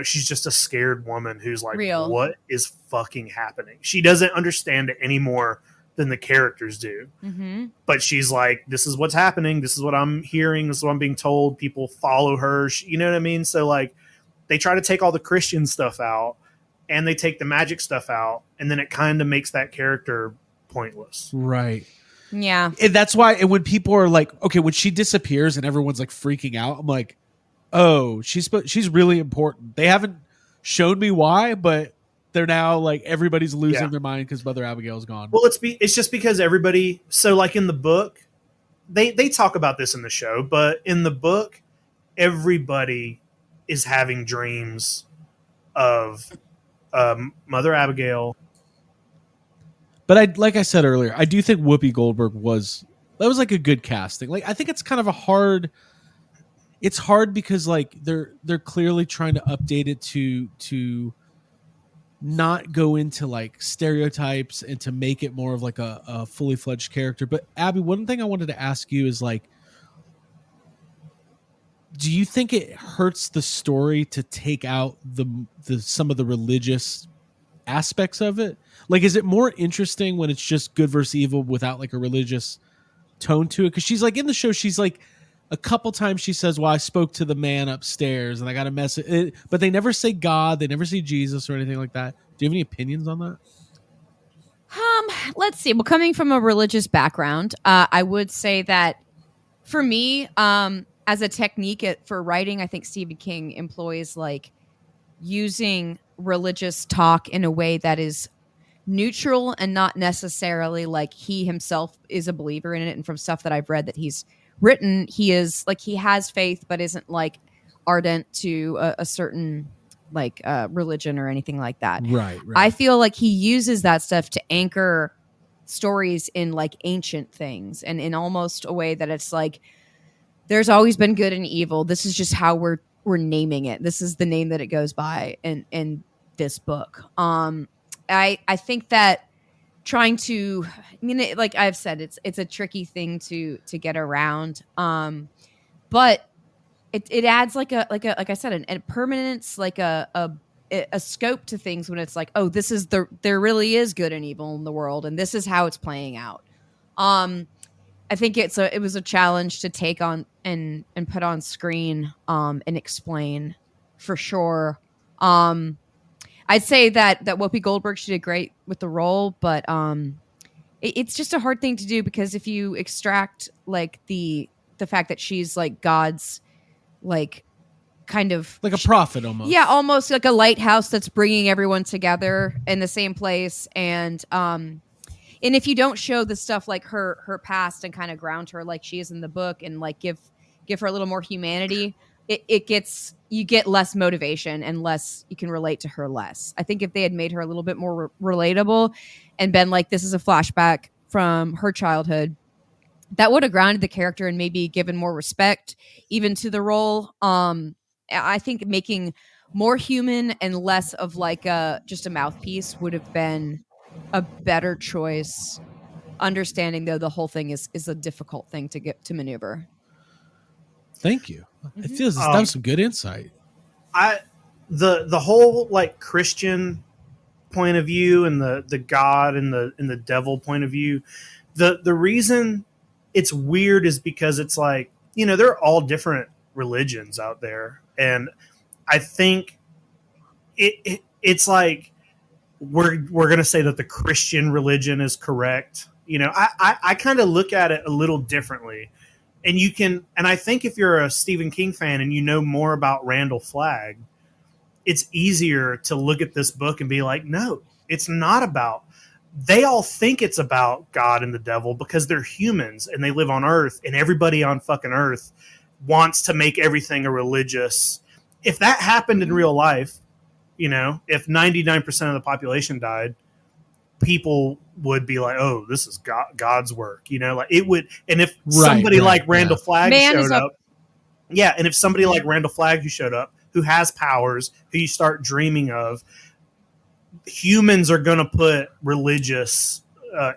She's just a scared woman who's like, real. What is fucking happening? She doesn't understand it any more than the characters do. Mm-hmm. But she's like, this is what's happening. This is what I'm hearing. This is what I'm being told. People follow her. You know what I mean? So like, they try to take all the Christian stuff out, and they take the magic stuff out, and then it kind of makes that character pointless. Right. Yeah. And that's why, and when people are like, okay, when she disappears and everyone's like freaking out, I'm like, oh, she's really important. They haven't shown me why, but they're now like everybody's losing Yeah. their mind because Mother Abigail's gone. Well, it's just because everybody. So like in the book, they talk about this in the show, but in the book, everybody is having dreams of Mother Abigail. But like I said earlier, I do think Whoopi Goldberg was like a good casting. Like I think it's kind of it's hard because like they're clearly trying to update it to not go into like stereotypes and to make it more of like a fully fledged character. But Abby, one thing I wanted to ask you is like, do you think it hurts the story to take out the some of the religious aspects of it? Like, is it more interesting when it's just good versus evil without like a religious tone to it? Because she's like in the show, she's like a couple times she says, well, I spoke to the man upstairs and I got a message, but they never say God, they never say Jesus or anything like that. Do you have any opinions on that? Let's see. Well, coming from a religious background, I would say that for me, as a technique for writing, I think Stephen King employs like using religious talk in a way that is neutral and not necessarily like he himself is a believer in it. And from stuff that I've read that he's written, he is like, he has faith, but isn't like ardent to a certain like religion or anything like that. Right. I feel like he uses that stuff to anchor stories in like ancient things and in almost a way that it's like, there's always been good and evil. This is just how we're naming it. This is the name that it goes by in this book. I think that trying to, I mean, like I've said, it's a tricky thing to get around. But it adds like I said, a permanence, like a scope to things when it's like, oh, this is there really is good and evil in the world, and this is how it's playing out. I think it was a challenge to take on and put on screen and explain for sure. I'd say that Whoopi Goldberg, she did great with the role, but it's just a hard thing to do because if you extract like the fact that she's like God's like kind of like a prophet almost. Yeah, almost like a lighthouse that's bringing everyone together in the same place. And if you don't show the stuff like her past and kind of ground her like she is in the book and like give her a little more humanity, you get less motivation and less you can relate to her less. I think if they had made her a little bit more relatable and been like, this is a flashback from her childhood, that would have grounded the character and maybe given more respect even to the role. I think making more human and less of like just a mouthpiece would have been a better choice. Understanding though the whole thing is a difficult thing to get to maneuver. Thank you. It feels that was some good insight. The whole like Christian point of view and the God and the devil point of view, the reason it's weird is because it's like, you know, they're all different religions out there, and I think it's like we're gonna say that the Christian religion is correct. You know, I kind of look at it a little differently. And I think if you're a Stephen King fan and you know more about Randall Flagg, it's easier to look at this book and be like, no, it's not about. They all think it's about God and the devil because they're humans and they live on Earth, and everybody on fucking Earth wants to make everything a religious. If that happened in real life, you know, if 99% of the population died, people would be like, oh, this is God's work, you know, like it would. And if somebody like Randall Flagg showed up, and if somebody like Randall Flagg who showed up, who has powers, who you start dreaming of, humans are going to put religious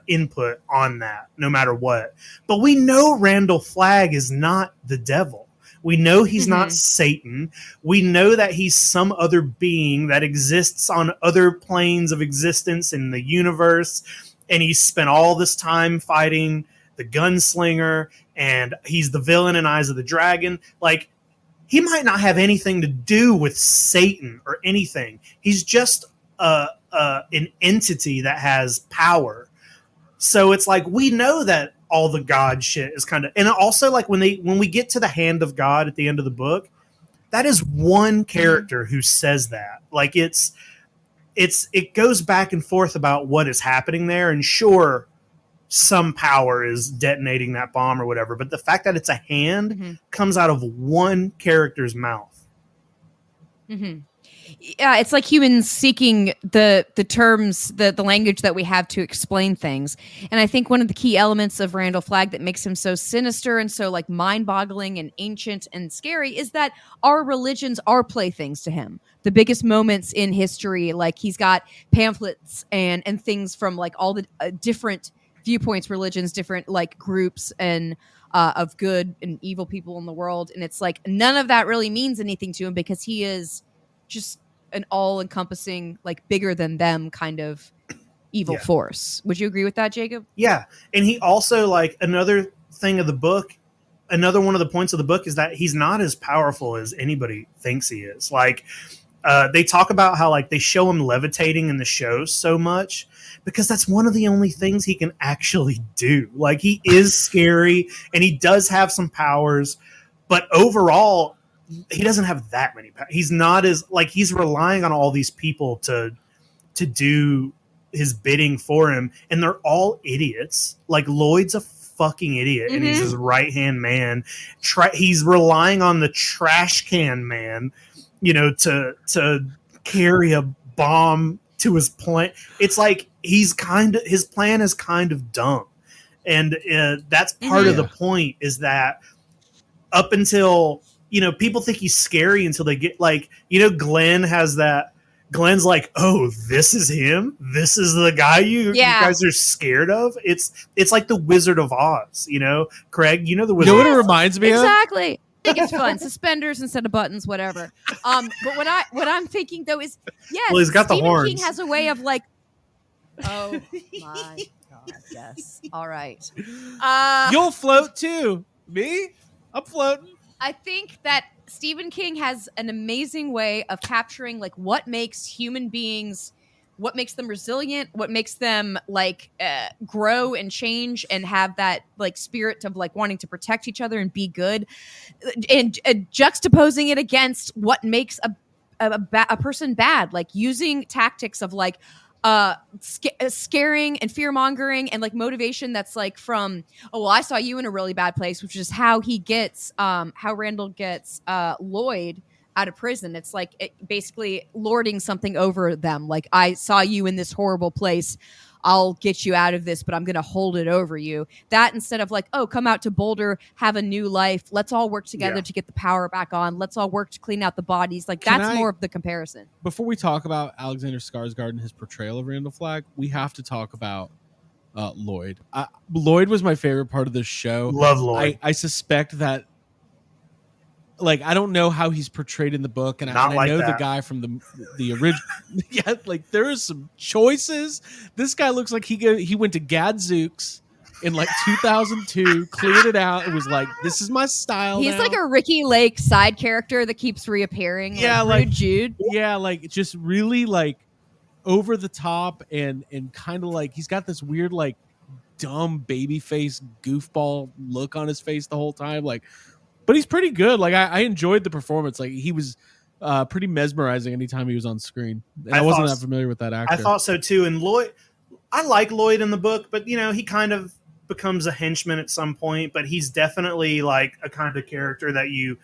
input on that no matter what. But we know Randall Flagg is not the devil. We know he's not Satan. We know that he's some other being that exists on other planes of existence in the universe. And he's spent all this time fighting the gunslinger, and he's the villain in Eyes of the Dragon. Like, he might not have anything to do with Satan or anything. He's just an entity that has power. So it's like, we know that all the God shit is kind of, and also like when we get to the hand of God at the end of the book, that is one character who says that. Like it's it goes back and forth about what is happening there, and sure, some power is detonating that bomb or whatever, but the fact that it's a hand comes out of one character's mouth. Yeah, it's like humans seeking the terms, the language that we have to explain things. And I think one of the key elements of Randall Flagg that makes him so sinister and so like mind-boggling and ancient and scary is that our religions are playthings to him. The biggest moments in history, like he's got pamphlets and things from like all the different viewpoints, religions, different like groups and of good and evil people in the world. And it's like none of that really means anything to him because he is just an all-encompassing, like bigger than them kind of evil force. Would you agree with that, Jacob? Yeah. And he also, like, another thing of the book, another one of the points of the book is that he's not as powerful as anybody thinks he is. Like, they talk about how like they show him levitating in the shows so much because that's one of the only things he can actually do. Like, he is scary and he does have some powers, but overall he doesn't have that many powers. He's not as like, he's relying on all these people to do his bidding for him, and they're all idiots. Like, Lloyd's a fucking idiot and he's his right hand man. He's relying on the trash can man, you know, to carry a bomb to his plant. It's like his plan is kind of dumb, and that's part of the point, is that up until, you know, people think he's scary until they get like, you know, Glenn's like, oh, this is him. This is the guy you guys are scared of. It's like the Wizard of Oz, you know, Craig. You know the Wizard. You know what it reminds me of? Exactly. I think it's fun. Suspenders instead of buttons, whatever. But what I'm thinking though is, yes, well, he's got Stephen the horns. King has a way of like, oh my god, yes, all right. You'll float too. Me? I'm floating. I think that Stephen King has an amazing way of capturing like what makes human beings, what makes them resilient, what makes them like grow and change and have that like spirit of like wanting to protect each other and be good, and juxtaposing it against what makes a person bad, like using tactics of like scaring and fear mongering and like motivation that's like from, oh well, I saw you in a really bad place, which is how he gets how Randall gets Lloyd out of prison. It's like basically lording something over them, like, I saw you in this horrible place, I'll get you out of this, but I'm gonna hold it over you. That instead of like, oh, come out to Boulder, have a new life, let's all work together to get the power back on, let's all work to clean out the bodies, like that's more of the comparison. Before we talk about Alexander Skarsgård and his portrayal of Randall Flagg, we have to talk about Lloyd. Lloyd was my favorite part of this show. Love Lloyd. I suspect that, like, I don't know how he's portrayed in the book, and I know the guy from the original. Yeah, like there is some choices. This guy looks like he went to Gadzooks in like 2002, cleared it out, and was like, "This is my style." He's like a Ricky Lake side character that keeps reappearing. Yeah, like Jude. Yeah, like just really like over the top and kind of like he's got this weird like dumb baby face goofball look on his face the whole time, like. But he's pretty good. Like I enjoyed the performance. Like he was pretty mesmerizing anytime he was on screen. And I wasn't that familiar with that actor. I thought so too. And Lloyd, I like Lloyd in the book, but you know, he kind of becomes a henchman at some point. But he's definitely like a kind of character that you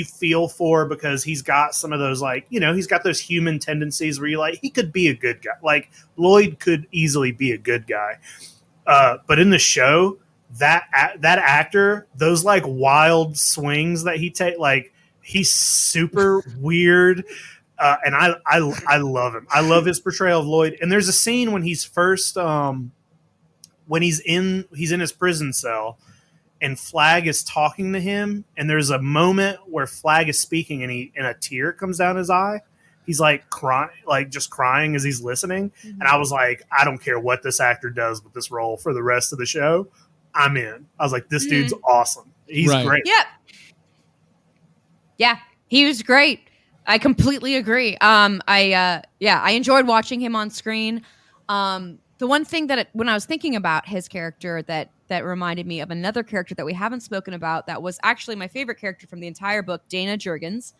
feel for, because he's got some of those, like, you know, he's got those human tendencies where you're like, he could be a good guy. Like Lloyd could easily be a good guy. But in the show, that actor, those like wild swings that he take, like he's super weird, and I love him. I love his portrayal of Lloyd. And there's a scene when he's first when he's in his prison cell and Flagg is talking to him, and there's a moment where Flagg is speaking and a tear comes down his eye. He's like crying, like just crying as he's listening. And I was like, I don't care what this actor does with this role for the rest of the show, I'm in. I was like, this dude's awesome. He's great. Yep. Yeah, he was great. I completely agree. I enjoyed watching him on screen. The one thing that when I was thinking about his character that reminded me of another character that we haven't spoken about that was actually my favorite character from the entire book, Dana Jurgens.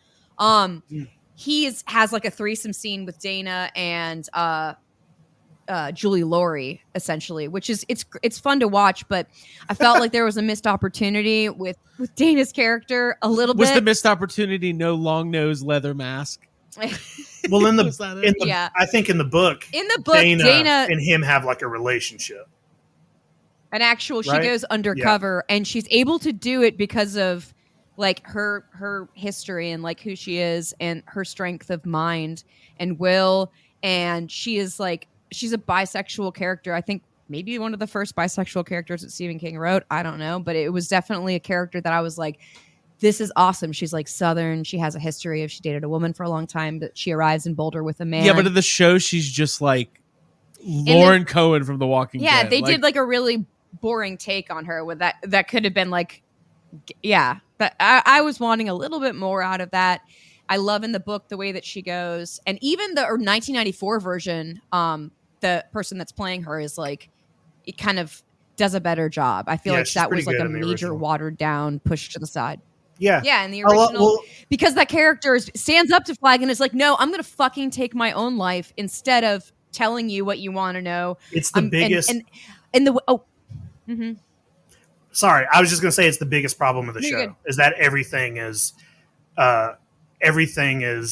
has like a threesome scene with Dana and Julie Laurie, essentially, which is it's fun to watch, but I felt like there was a missed opportunity with Dana's character a little Was bit. the missed opportunity no long nose leather mask? Well, Was that it? Yeah. I think in the book, Dana and him have like a relationship. an actual Right? she goes undercover and she's able to do it because of like her history and like who she is and her strength of mind and will, and she's a bisexual character. I think maybe one of the first bisexual characters that Stephen King wrote. I don't know, but it was definitely a character that I was like, this is awesome. She's like Southern. She has a history of she dated a woman for a long time, but she arrives in Boulder with a man. Yeah, but in the show, she's just like Lauren Cohen from The Walking Dead. Yeah, they did like a really boring take on her with that. That could have been like, yeah. But I was wanting a little bit more out of that. I love in the book the way that she goes, and even the 1994 version, the person that's playing her is like, it kind of does a better job. I feel like that was like a major watered down, pushed to the side. Yeah. Yeah, in the original, because that character stands up to Flag and is like, no, I'm going to fucking take my own life instead of telling you what you want to know. It's the biggest. And the Sorry, I was just going to say it's the biggest problem of the You're show good. is that everything is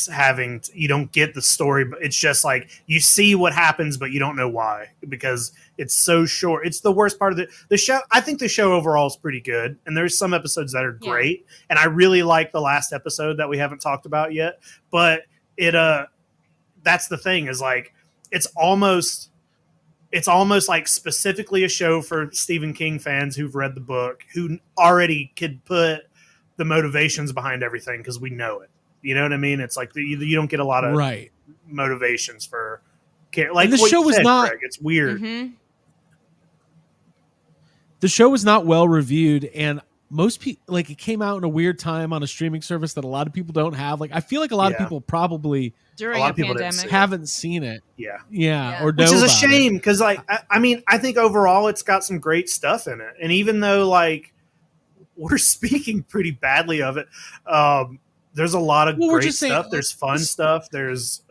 having you don't get the story, but it's just like you see what happens, but you don't know why because it's so short. It's the worst part of the show. I think the show overall is pretty good, and there's some episodes that are great, and I really like the last episode that we haven't talked about yet. But that's the thing is like it's almost like specifically a show for Stephen King fans who've read the book, who already could put the motivations behind everything because we know it. You know what I mean? It's like you don't get a lot of motivations for like and the show was not. Craig, it's weird. Mm-hmm. The show was not well reviewed, and most people like it came out in a weird time on a streaming service that a lot of people don't have. Like I feel like a lot of people probably during a pandemic haven't seen it. Yeah. Or which is a about shame because like I mean I think overall it's got some great stuff in it, and even though like we're speaking pretty badly of it, there's a lot of great stuff. There's fun stuff. There's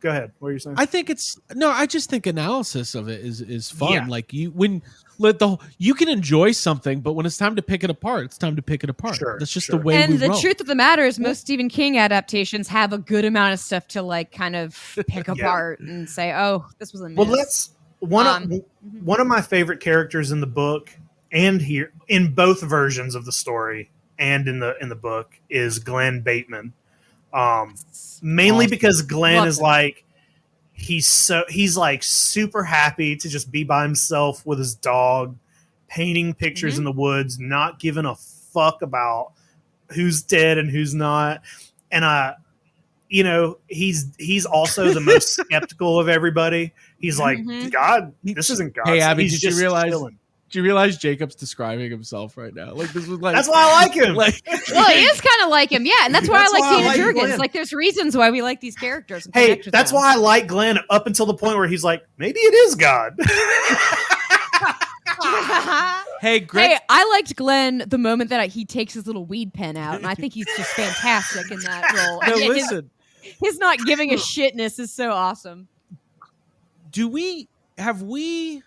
go ahead. What are you saying? I just think analysis of it is fun. Yeah. Like you can enjoy something, but when it's time to pick it apart, it's time to pick it apart. Sure, That's just the way and we the roll. truth of the matter is most Stephen King adaptations have a good amount of stuff to like kind of pick apart and say, oh, this was a miss. Well, let's one of my favorite characters in the book and here in both versions of the story and in the book is Glenn Bateman. Mainly because Glenn is like he's like super happy to just be by himself with his dog, painting pictures in the woods, not giving a fuck about who's dead and who's not. And he's also the most skeptical of everybody. He's like, God, this isn't God. Hey, Abby, he's did you realize Jacob's describing himself right now? Like this was like that's why I like him. Well, he is kind of like him, yeah, and that's why I like Dana Jurgens. Like, there's reasons why we like these characters. And hey, that's why I like Glenn up until the point where he's like, maybe it is God. Hey, Greg. Hey, I liked Glenn the moment that he takes his little weed pen out, and I think he's just fantastic in that role. No, listen, his not giving a shitness is so awesome. Have we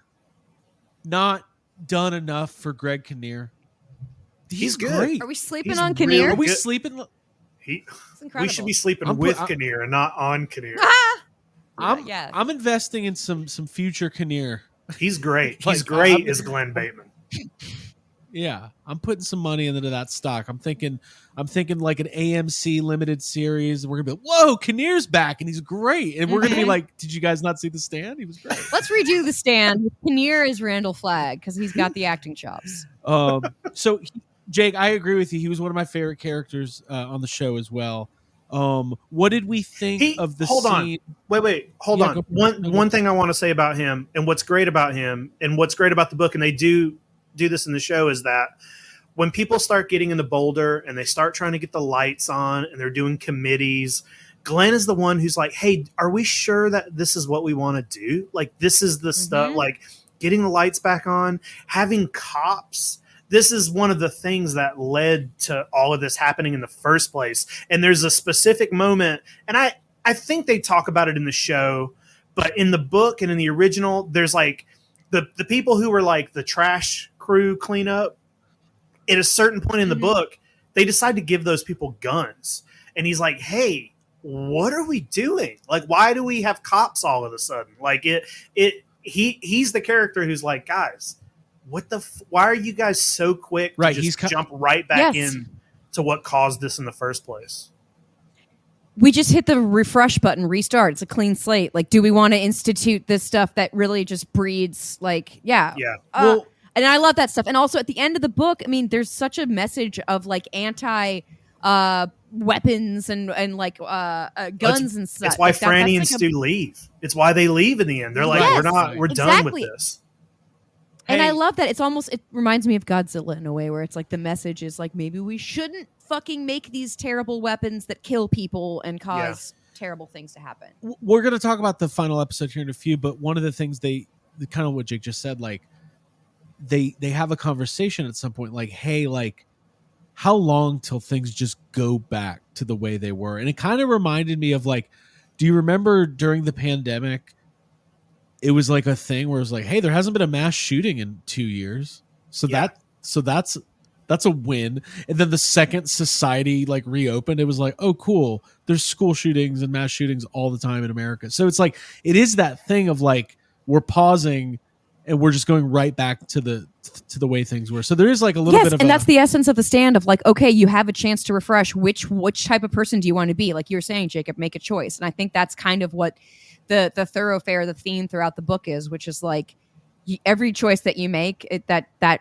not done enough for Greg Kinnear? He's good. Great. Are we sleeping on Kinnear? Are we sleeping? We should be sleeping with Kinnear and not on Kinnear. I'm investing in some future Kinnear. He's great. He's great as Glenn Bateman. Yeah, I'm putting some money into that stock. I'm thinking like an AMC limited series. We're gonna be like, whoa, Kinnear's back and he's great. And we're gonna be like, did you guys not see The Stand? He was great. Let's redo The Stand. Kinnear is Randall Flagg because he's got the acting chops. So Jake, I agree with you. He was one of my favorite characters on the show as well. What did we think of the scene? Wait, hold on. One thing I want to say about him and what's great about him and what's great about the book, and they do this in the show, is that when people start getting into Boulder and they start trying to get the lights on and they're doing committees, Glenn is the one who's like, hey, are we sure that this is what we want to do? Like, this is the stuff, like getting the lights back on, having cops this is one of the things that led to all of this happening in the first place. And there's a specific moment, and I think they talk about it in the show, but in the book and in the original, there's like the people who were like the trash crew cleanup. At a certain point in the book, they decide to give those people guns. And he's like, hey, what are we doing? Like, why do we have cops all of a sudden? Like he's the character who's like, guys, why are you guys so quick to just jump right back in to what caused this in the first place? We just hit the refresh button, restart. It's a clean slate. Like, do we want to institute this stuff that really just breeds well, and I love that stuff. And also at the end of the book, I mean, there's such a message of like anti weapons and like guns and stuff. It's why Franny and Stu leave. It's why they leave in the end. They're like, we're done with this. And I love that. It reminds me of Godzilla in a way where it's like the message is like, maybe we shouldn't fucking make these terrible weapons that kill people and cause terrible things to happen. We're going to talk about the final episode here in a few, but one of the things the kind of what Jake just said, like they have a conversation at some point like, hey, like how long till things just go back to the way they were? And it kind of reminded me of like, do you remember during the pandemic, it was like a thing where it was like, hey, there hasn't been a mass shooting in 2 years. So that's a win. And then the second society like reopened, it was like, oh, cool. There's school shootings and mass shootings all the time in America. So it's like, it is that thing of like, we're pausing and we're just going right back to the way things were. So there is like a little bit of that's the essence of the stand of like, okay, you have a chance to refresh. Which type of person do you want to be? Like you're saying, Jacob, make a choice. And I think that's kind of what the thoroughfare, the theme throughout the book is, which is like every choice that you make, that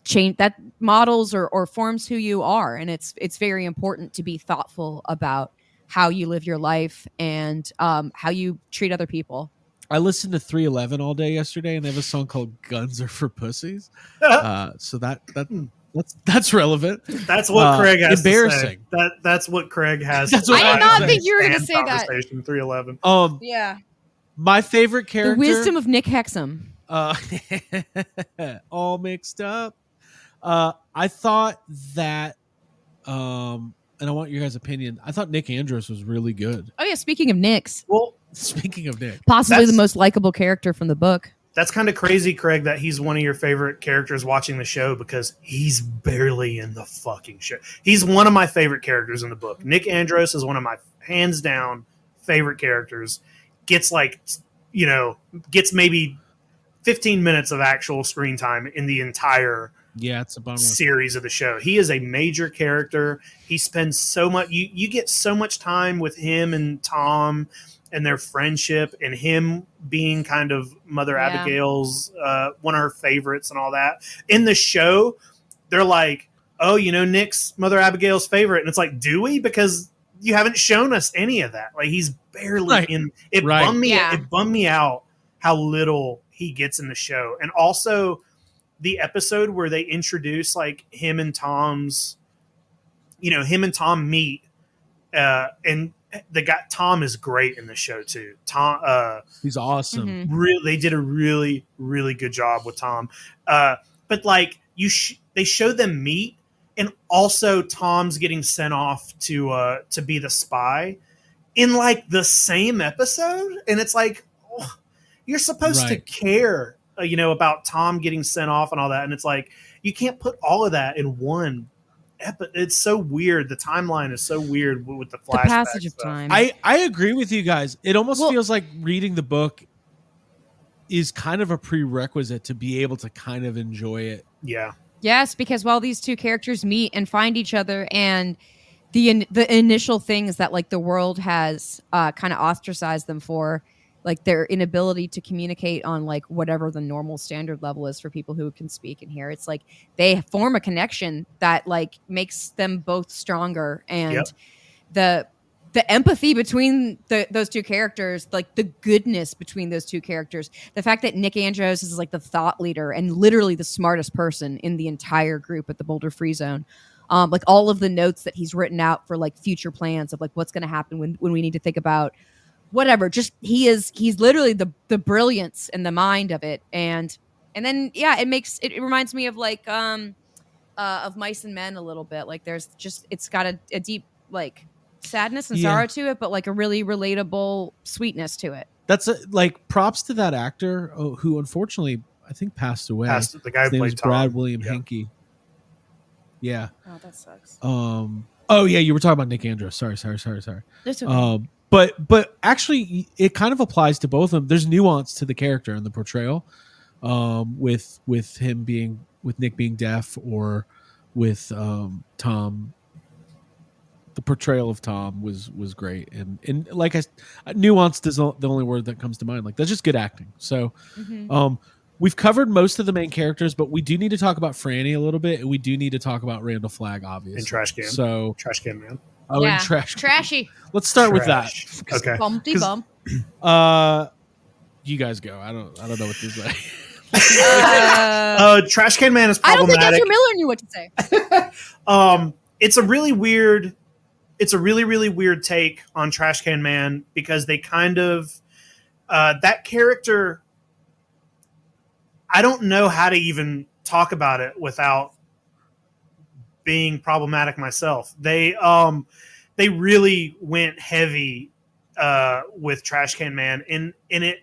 change, that models or forms who you are. And it's very important to be thoughtful about how you live your life and how you treat other people. I listened to 311 all day yesterday, and they have a song called "Guns Are for Pussies." So that's relevant. That's what Craig has embarrassing. To say. That's what Craig has. I did not think you were going to say that. 311. Yeah. My favorite character, the wisdom of Nick Hexum. All mixed up. I thought that, and I want your guys' opinion. I thought Nick Andros was really good. Oh yeah, speaking of Nicks. Well, speaking of Nick, possibly the most likable character from the book. That's kind of crazy, Craig, that he's one of your favorite characters watching the show because he's barely in the fucking show. He's one of my favorite characters in the book. Nick Andros is one of my hands down favorite characters. Gets gets maybe 15 minutes of actual screen time in the entire it's a bummer. Series of the show. He is a major character. He spends so much, you get so much time with him and Tom and their friendship and him being kind of Mother Abigail's, one of her favorites and all that. In the show, they're like, oh, Nick's Mother Abigail's favorite. And it's like, do we? Because you haven't shown us any of that. Like he's barely in. It bummed me out how little he gets in the show. And also the episode where they introduce like him and Tom meet, and the guy Tom is great in the show too. Tom, he's awesome. They did a really, really good job with Tom. But like they show them meet, and also Tom's getting sent off to be the spy in like the same episode, and it's like you're supposed to care, about Tom getting sent off and all that, and it's like you can't put all of that in one episode. It's so weird. The timeline is so weird with the flashback. The passage of time. I agree with you guys. It almost feels like reading the book is kind of a prerequisite to be able to kind of enjoy it. Yeah. Yes, because while these two characters meet and find each other, and the initial things that like the world has kind of ostracized them for, like their inability to communicate on like whatever the normal standard level is for people who can speak and hear, it's like they form a connection that like makes them both stronger, and the empathy between those two characters, like the goodness between those two characters, the fact that Nick Andros is like the thought leader and literally the smartest person in the entire group at the Boulder Free Zone. Like all of the notes that he's written out for like future plans of like what's going to happen when we need to think about whatever. Just he's literally the brilliance and the mind of it. And then, it reminds me of like, of Mice and Men a little bit. Like there's just it's got a deep like sadness and Yeah. sorrow to it, but like a really relatable sweetness to it. That's like props to that actor who unfortunately I think passed away. The guy His who name played is Brad Tom. William Yeah. Henke. Yeah. Oh, that sucks. Oh yeah, you were talking about Nick Andrews. Sorry. That's okay. But actually, it kind of applies to both of them. There's nuance to the character and the portrayal, with him being with Nick being deaf, or with Tom. The portrayal of Tom was great, and like nuanced is the only word that comes to mind. Like that's just good acting. So, we've covered most of the main characters, but we do need to talk about Franny a little bit, and we do need to talk about Randall Flagg, obviously. And Trash Can. So Trash Can Man. Oh, yeah. and Trashy. Let's start with that. Okay. Bumpty bump. You guys go. I don't know what to say. Trash Can Man is I don't problematic. think Ezra Miller knew what to say. It's a really weird take on Trash Can Man, because they kind of that character, I don't know how to even talk about it without being problematic myself. They really went heavy with Trash Can Man, and it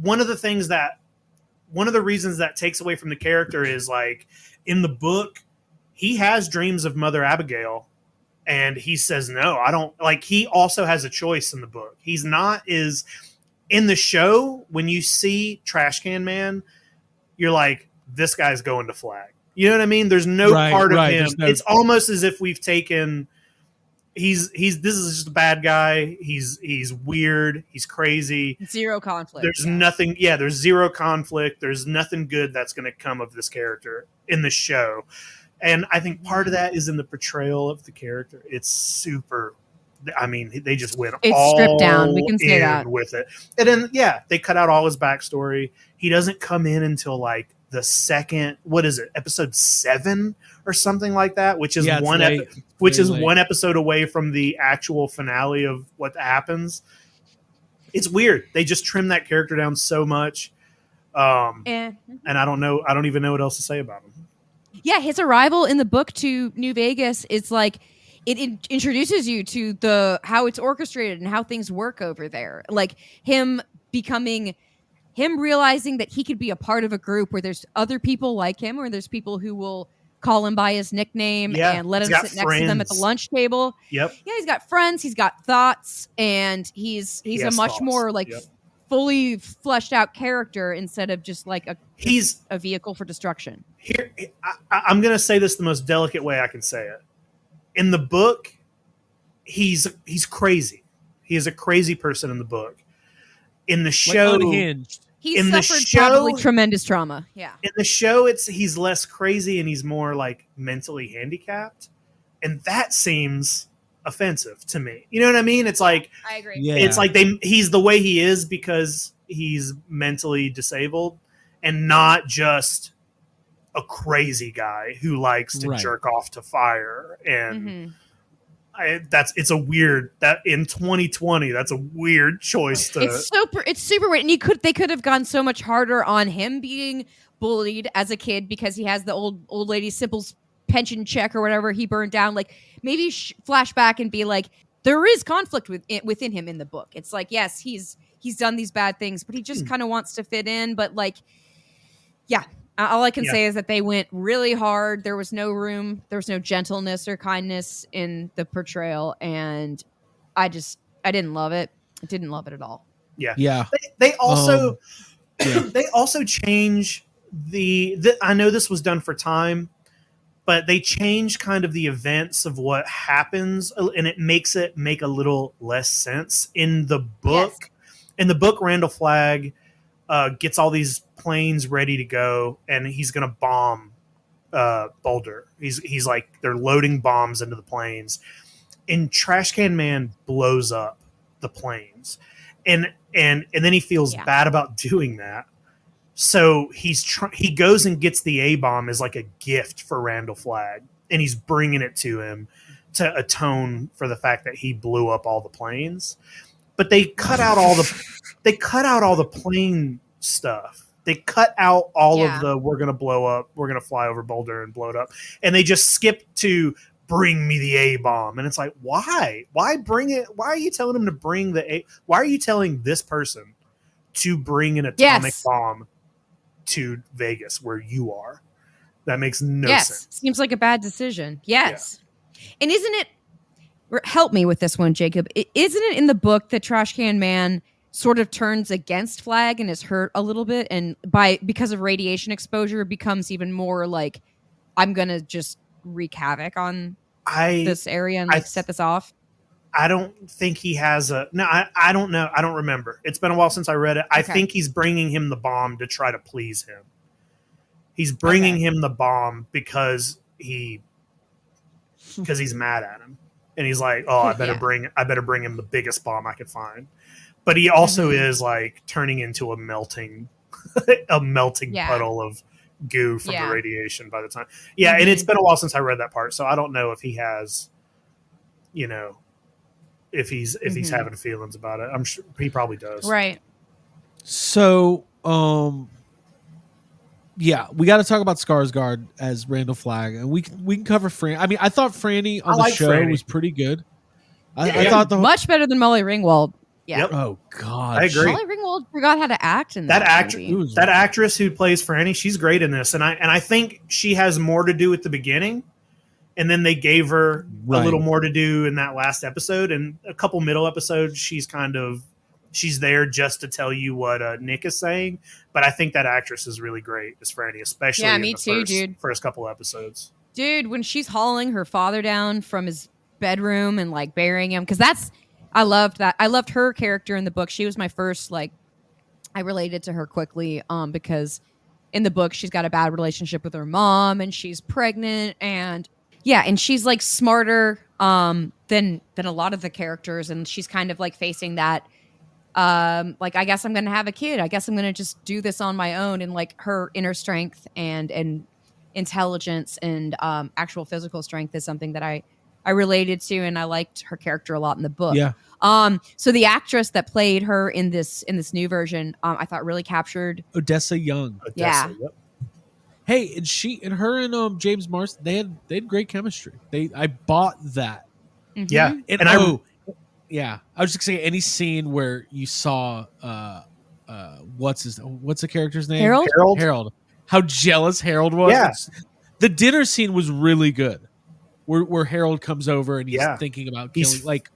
one of the reasons that takes away from the character is, like, in the book he has dreams of Mother Abigail, and he says no, I don't. Like, he also has a choice in the book. He's not is in the show. When you see Trash Can Man, you're like, this guy's going to Flag. You know what I mean? There's no part of him. It's almost as if we've taken this is just a bad guy. He's weird. He's crazy. Zero conflict. There's nothing. Yeah, there's zero conflict. There's nothing good that's going to come of this character in the show. And I think part of that is in the portrayal of the character. It's super. I mean, they just went all stripped down. We can say that with it. And then, yeah, they cut out all his backstory. He doesn't come in until like the second. What is it? Episode 7 or something like that, which is one episode away from the actual finale of what happens. It's weird. They just trimmed that character down so much. And I don't know. I don't even know what else to say about him. Yeah, his arrival in the book to New Vegas is like it introduces you to how it's orchestrated and how things work over there. Like him realizing that he could be a part of a group where there's other people like him, or there's people who will call him by his nickname and let him sit next to them at the lunch table. Yep. Yeah, he's got friends, he's got thoughts, and he's a much more like fully fleshed out character instead of just like a vehicle for destruction. Here, I'm going to say this the most delicate way I can say it. In the book, he's crazy. He is a crazy person in the book. In the show, unhinged. He's suffered probably tremendous trauma. Yeah. In the show, he's less crazy and he's more like mentally handicapped, and that seems offensive to me. You know what I mean? It's like I agree. Yeah. It's like he's the way he is because he's mentally disabled, and not just a crazy guy who likes to jerk off to fire. And it's a weird that in 2020 that's a weird choice to. It's super weird, and they could have gone so much harder on him being bullied as a kid because he has the old lady Sybil's pension check or whatever he burned down. Like maybe flash back and be like, there is conflict within him in the book. It's like, yes, he's done these bad things, but he just kind of wants to fit in. But like, yeah, all I can say is that they went really hard. There was no room. There was no gentleness or kindness in the portrayal. And I didn't love it. I didn't love it at all. Yeah. Yeah. They also change the I know this was done for time, but they change kind of the events of what happens, and it makes it make a little less sense in the book. Yes. In the book, Randall Flagg gets all these planes ready to go, and he's going to bomb Boulder. He's like, they're loading bombs into the planes, and Trash Can Man blows up the planes, and then he feels bad about doing that. So he goes and gets the A-bomb as like a gift for Randall Flagg, and he's bringing it to him to atone for the fact that he blew up all the planes. But they cut out all the plane stuff They cut out all of Yeah. the we're gonna blow up, we're gonna fly over Boulder and blow it up, and they just skip to bring me the A bomb, and it's like, why? Why bring it? Why are you telling him to bring the A? Why are you telling this person to bring an atomic Yes. bomb to Vegas where you are? That makes no Yes. sense. Seems like a bad decision. Yes. And isn't it, help me with this one, Jacob. Isn't it in the book that Trash Can Man sort of turns against Flag and is hurt a little bit, and because of radiation exposure becomes even more like, I'm gonna just wreak havoc on this area and set this off? I don't think he has a no. I don't know. I don't remember. It's been a while since I read it. I think he's bringing him the bomb to try to please him. He's bringing him the bomb because he's mad at him, and he's like, "Oh, I better bring him the biggest bomb I could find." But he also is like turning into a melting puddle of goo from the radiation by the time. Yeah, and it's been a while since I read that part, so I don't know if he has, if he's having feelings about it. I'm sure he probably does. Right. So, yeah, we got to talk about Skarsgård as Randall Flagg, and we can cover Franny. I mean, I thought Franny on the show was pretty good. I thought much better than Molly Ringwald. Yeah. Yep. Oh God, I agree. Molly Ringwald forgot how to act in that movie. That actress who plays Franny, she's great in this, and I think she has more to do at the beginning, and then they gave her a little more to do in that last episode, and a couple middle episodes. She's there just to tell you what Nick is saying, but I think that actress is really great as Franny, especially in the first couple episodes. Dude, when she's hauling her father down from his bedroom and like burying him, because I loved that. I loved her character in the book. She was my first, like, I related to her quickly because in the book she's got a bad relationship with her mom and she's pregnant, and she's like smarter than a lot of the characters, and she's kind of like facing that like, I guess I'm gonna have a kid, I guess I'm gonna just do this on my own, and like her inner strength and intelligence and actual physical strength is something that I related to, and I liked her character a lot in the book. Yeah. So the actress that played her in this new version, I thought really captured Odessa Young. Yep. Hey, and her and James Marsden, they had great chemistry. I bought that. Mm-hmm. Yeah. And I was just saying, any scene where you saw what's the character's name? Harold. How jealous Harold was. Yeah. The dinner scene was really good. Where Harold comes over and he's thinking about killing, like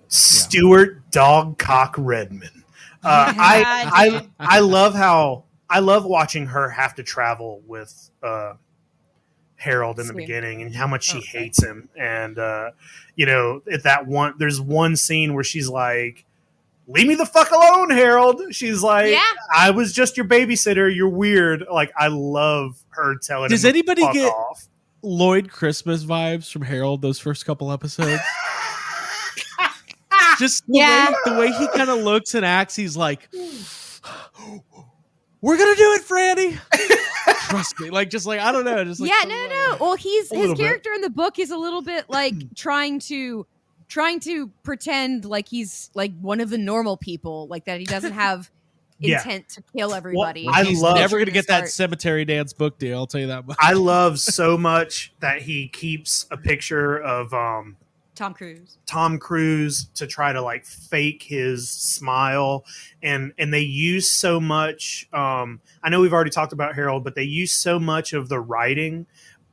Stuart Dogcock Redman. I love watching her have to travel with Harold in the beginning, and how much she hates him. And there's one scene where she's like, "Leave me the fuck alone, Harold." She's like, "I was just your babysitter. You're weird." Like, I love her telling him. Does anybody get off. Lloyd Christmas vibes from Harold those first couple episodes? Just the way he kind of looks and acts, he's like, "We're gonna do it, Franny. Trust me." Like, just like, I don't know, just like, no. Well, his character in the book is a little bit like trying to pretend like he's like one of the normal people, like that he doesn't have intent to kill everybody. Well, he's never going to get that cemetery dance book deal, I'll tell you that much. I love so much that he keeps a picture of Tom Cruise to try to like fake his smile, and they use so much I know we've already talked about Harold, but they use so much of the writing,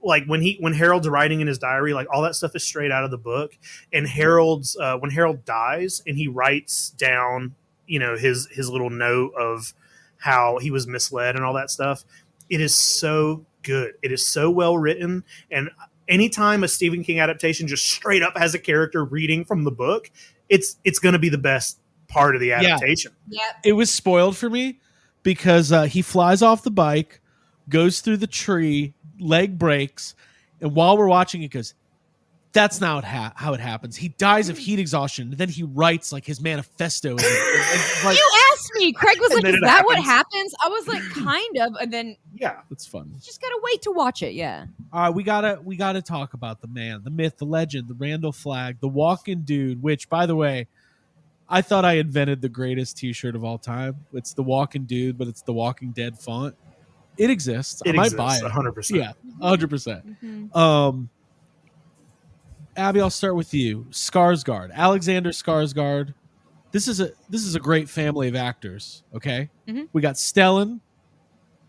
like when Harold's writing in his diary, like all that stuff is straight out of the book. And Harold's when Harold dies and he writes down his little note of how he was misled and all that stuff, it is so good. It is so well written. And anytime a Stephen King adaptation just straight up has a character reading from the book, it's going to be the best part of the adaptation. Yeah. It was spoiled for me because he flies off the bike, goes through the tree, leg breaks, and while we're watching it goes, that's not how it happens. He dies of heat exhaustion, and then he writes like his manifesto. And like, you asked me, Craig was like, "Is that what happens?" I was like, "Kind of," and then it's fun. You just gotta wait to watch it. Yeah. All right, we gotta talk about the man, the myth, the legend, the Randall Flagg, the walking dude. Which, by the way, I thought I invented the greatest T-shirt of all time. It's the Walking Dude, but it's the Walking Dead font. It exists. I It might buy exists it. 100%. Yeah, 100%. Mhm. Abby, I'll start with you. Skarsgård, Alexander Skarsgård. This is a great family of actors. Okay, Mhm. we got Stellan,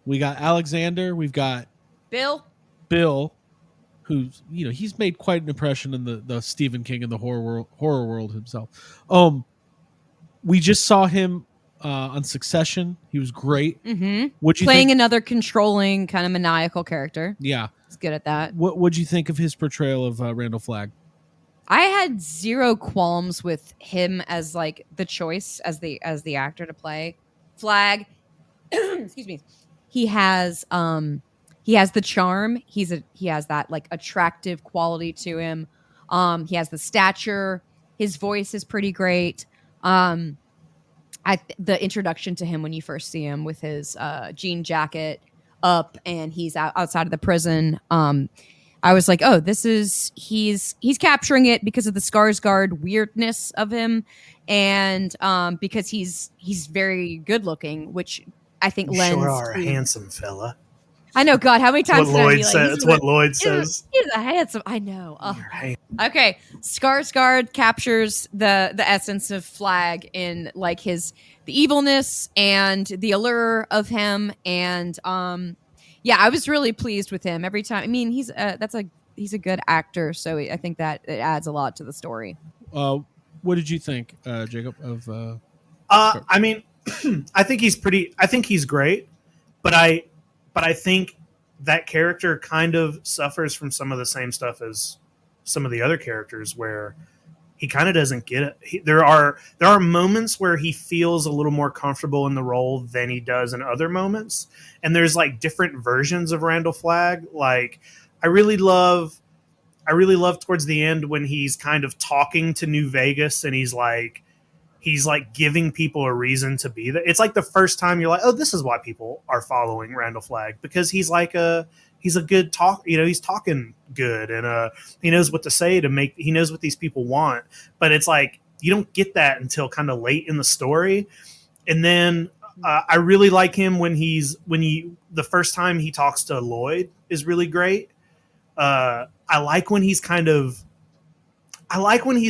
we got Alexander, we've got Bill. who's he's made quite an impression in the Stephen King and the horror world himself. We just saw him on Succession. He was great. Mm-hmm. What'd you Playing think? another controlling kind of maniacal character. Yeah, He's good at that. what'd you think of his portrayal of Randall Flagg? I had zero qualms with him as like the choice as the actor to play Flag. Excuse me. He has the charm. He has that like attractive quality to him. He has the stature. His voice is pretty great. The introduction to him when you first see him with his jean jacket up and he's outside of the prison. I was like, oh, he's capturing it because of the Skarsgård weirdness of him, and because he's very good looking, which I think You lends sure are to. a handsome fella. I know, God, how many times What did I Lloyd be like, says. It's what Lloyd says. he's a handsome. I know. Oh, You're handsome. okay, Skarsgård captures the essence of Flag in like the evilness and the allure of him, and yeah, I was really pleased with him every time. I mean, he's a good actor, so I think that it adds a lot to the story. What did you think, Jacob? Of I mean, I think he's great, but I think that character kind of suffers from some of the same stuff as some of the other characters, where he kind of doesn't get it. There are moments where he feels a little more comfortable in the role than he does in other moments, and there's like different versions of Randall Flagg. Like I really love towards the end when he's kind of talking to New Vegas and he's like giving people a reason to be there. It's like the first time you're like, oh, this is why people are following Randall Flagg, because he's a good talk. He's talking good, and he knows what to say he knows what these people want. But it's like you don't get that until kind of late in the story. And then I really like him when the first time he talks to Lloyd is really great. I like when he's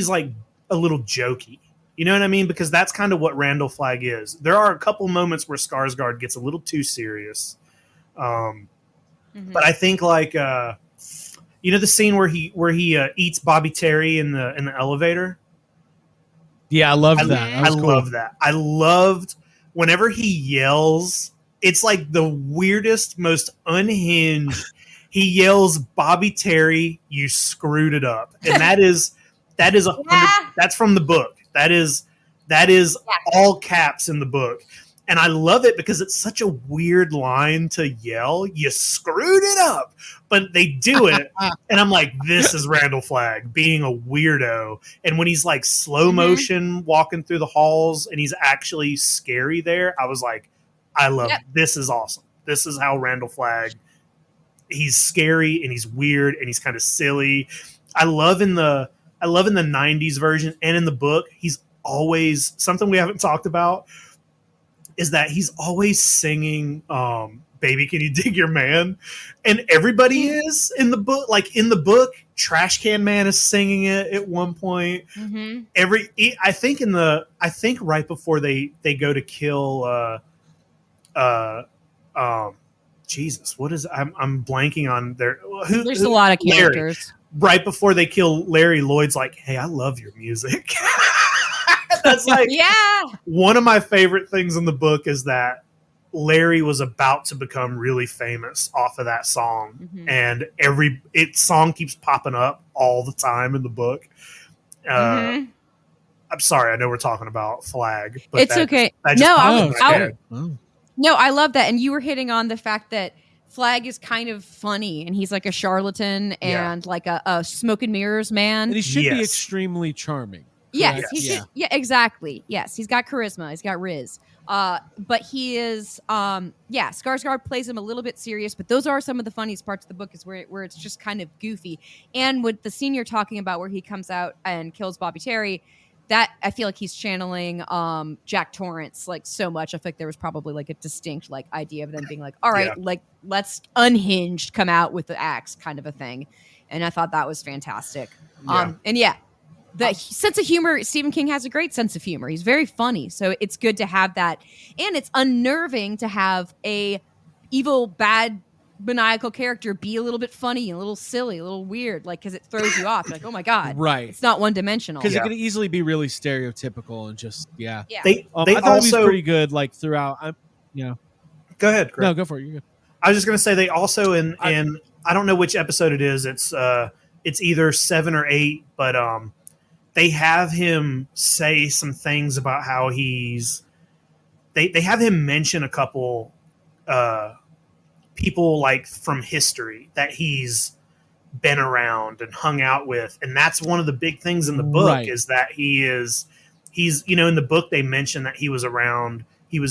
like a little jokey. You know what I mean? Because that's kind of what Randall Flagg is. There are a couple moments where Skarsgård gets a little too serious. But I think like the scene where he eats Bobby Terry in the elevator. Yeah, I loved that. I love that. I loved whenever he yells. It's like the weirdest, most unhinged. He yells, "Bobby Terry, you screwed it up," and that is 100. Yeah. That's from the book. That is all caps in the book. And I love it because it's such a weird line to yell. You screwed it up. But they do it. And I'm like, this is Randall Flagg being a weirdo. And when he's like slow motion walking through the halls and he's actually scary there, I was like, I love it. This is awesome. This is how Randall Flagg, he's scary and he's weird and he's kind of silly. I love in the 90s version and in the book, he's always, something we haven't talked about is that he's always singing Baby Can You Dig Your Man, and everybody is in the book. Like in the book, Trash Can Man is singing it at one point. I think right before they go to kill Jesus, what is I'm blanking on their There's a lot of characters. Larry. Right before they kill Larry, Lloyd's like, "Hey, I love your music." That's like, yeah. One of my favorite things in the book is that Larry was about to become really famous off of that song, and song keeps popping up all the time in the book. I'm sorry, I know we're talking about Flagg, but it's okay. No, I love that, and you were hitting on the fact that Flagg is kind of funny, and he's like a charlatan and like a smoke and mirrors man. And he should be extremely charming. Yes, he should. Yeah, exactly. Yes, he's got charisma. He's got riz. But he is, Skarsgård plays him a little bit serious, but those are some of the funniest parts of the book is where it's just kind of goofy. And with the scene you're talking about where he comes out and kills Bobby Terry, that I feel like he's channeling Jack Torrance like so much. I feel like there was probably like a distinct like idea of them being like, all right, Yeah. like let's unhinged come out with the axe kind of a thing. And I thought that was fantastic. Yeah. And yeah, the sense of humor, Stephen King has a great sense of humor. He's very funny. So it's good to have that. And it's unnerving to have a evil, bad, maniacal character be a little bit funny, a little silly, a little weird, like because it throws you off. You're like, oh my God. Right. It's not one dimensional. Because Yeah. it can easily be really stereotypical and just Yeah. They I thought he was also pretty good like throughout. go ahead, Greg. No, go for it. You're good. I was just going to say they also in I don't know which episode it is. It's either 7 or 8, but they have him say some things about how they have him mention a couple people like from history that he's been around and hung out with, and that's one of the big things in the book Right. is that he's in the book they mention that he was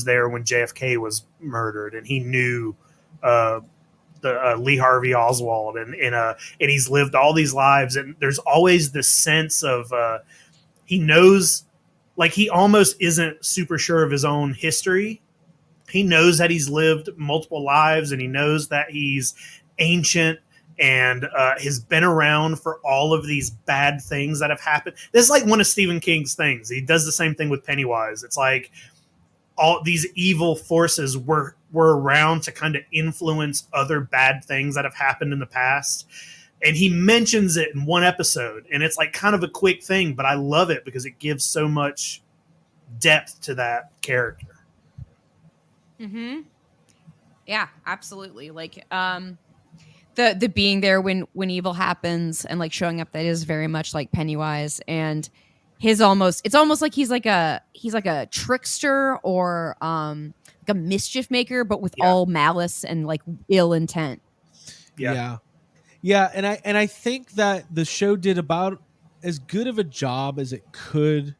there when JFK was murdered, and he knew the Lee Harvey Oswald, and he's lived all these lives, and there's always this sense of he knows, like he almost isn't super sure of his own history. He knows that he's lived multiple lives, and he knows that he's ancient and has been around for all of these bad things that have happened. This is like one of Stephen King's things. He does the same thing with Pennywise. It's like all these evil forces were around to kind of influence other bad things that have happened in the past. And he mentions it in one episode, and it's like kind of a quick thing, but I love it because it gives so much depth to that character. Mm-hmm. Yeah, absolutely. Like the being there when evil happens and like showing up, that is very much like Pennywise, and it's almost like he's like a trickster or like a mischief maker, but with all malice and like ill intent. Yeah. And I think that the show did about as good of a job as it could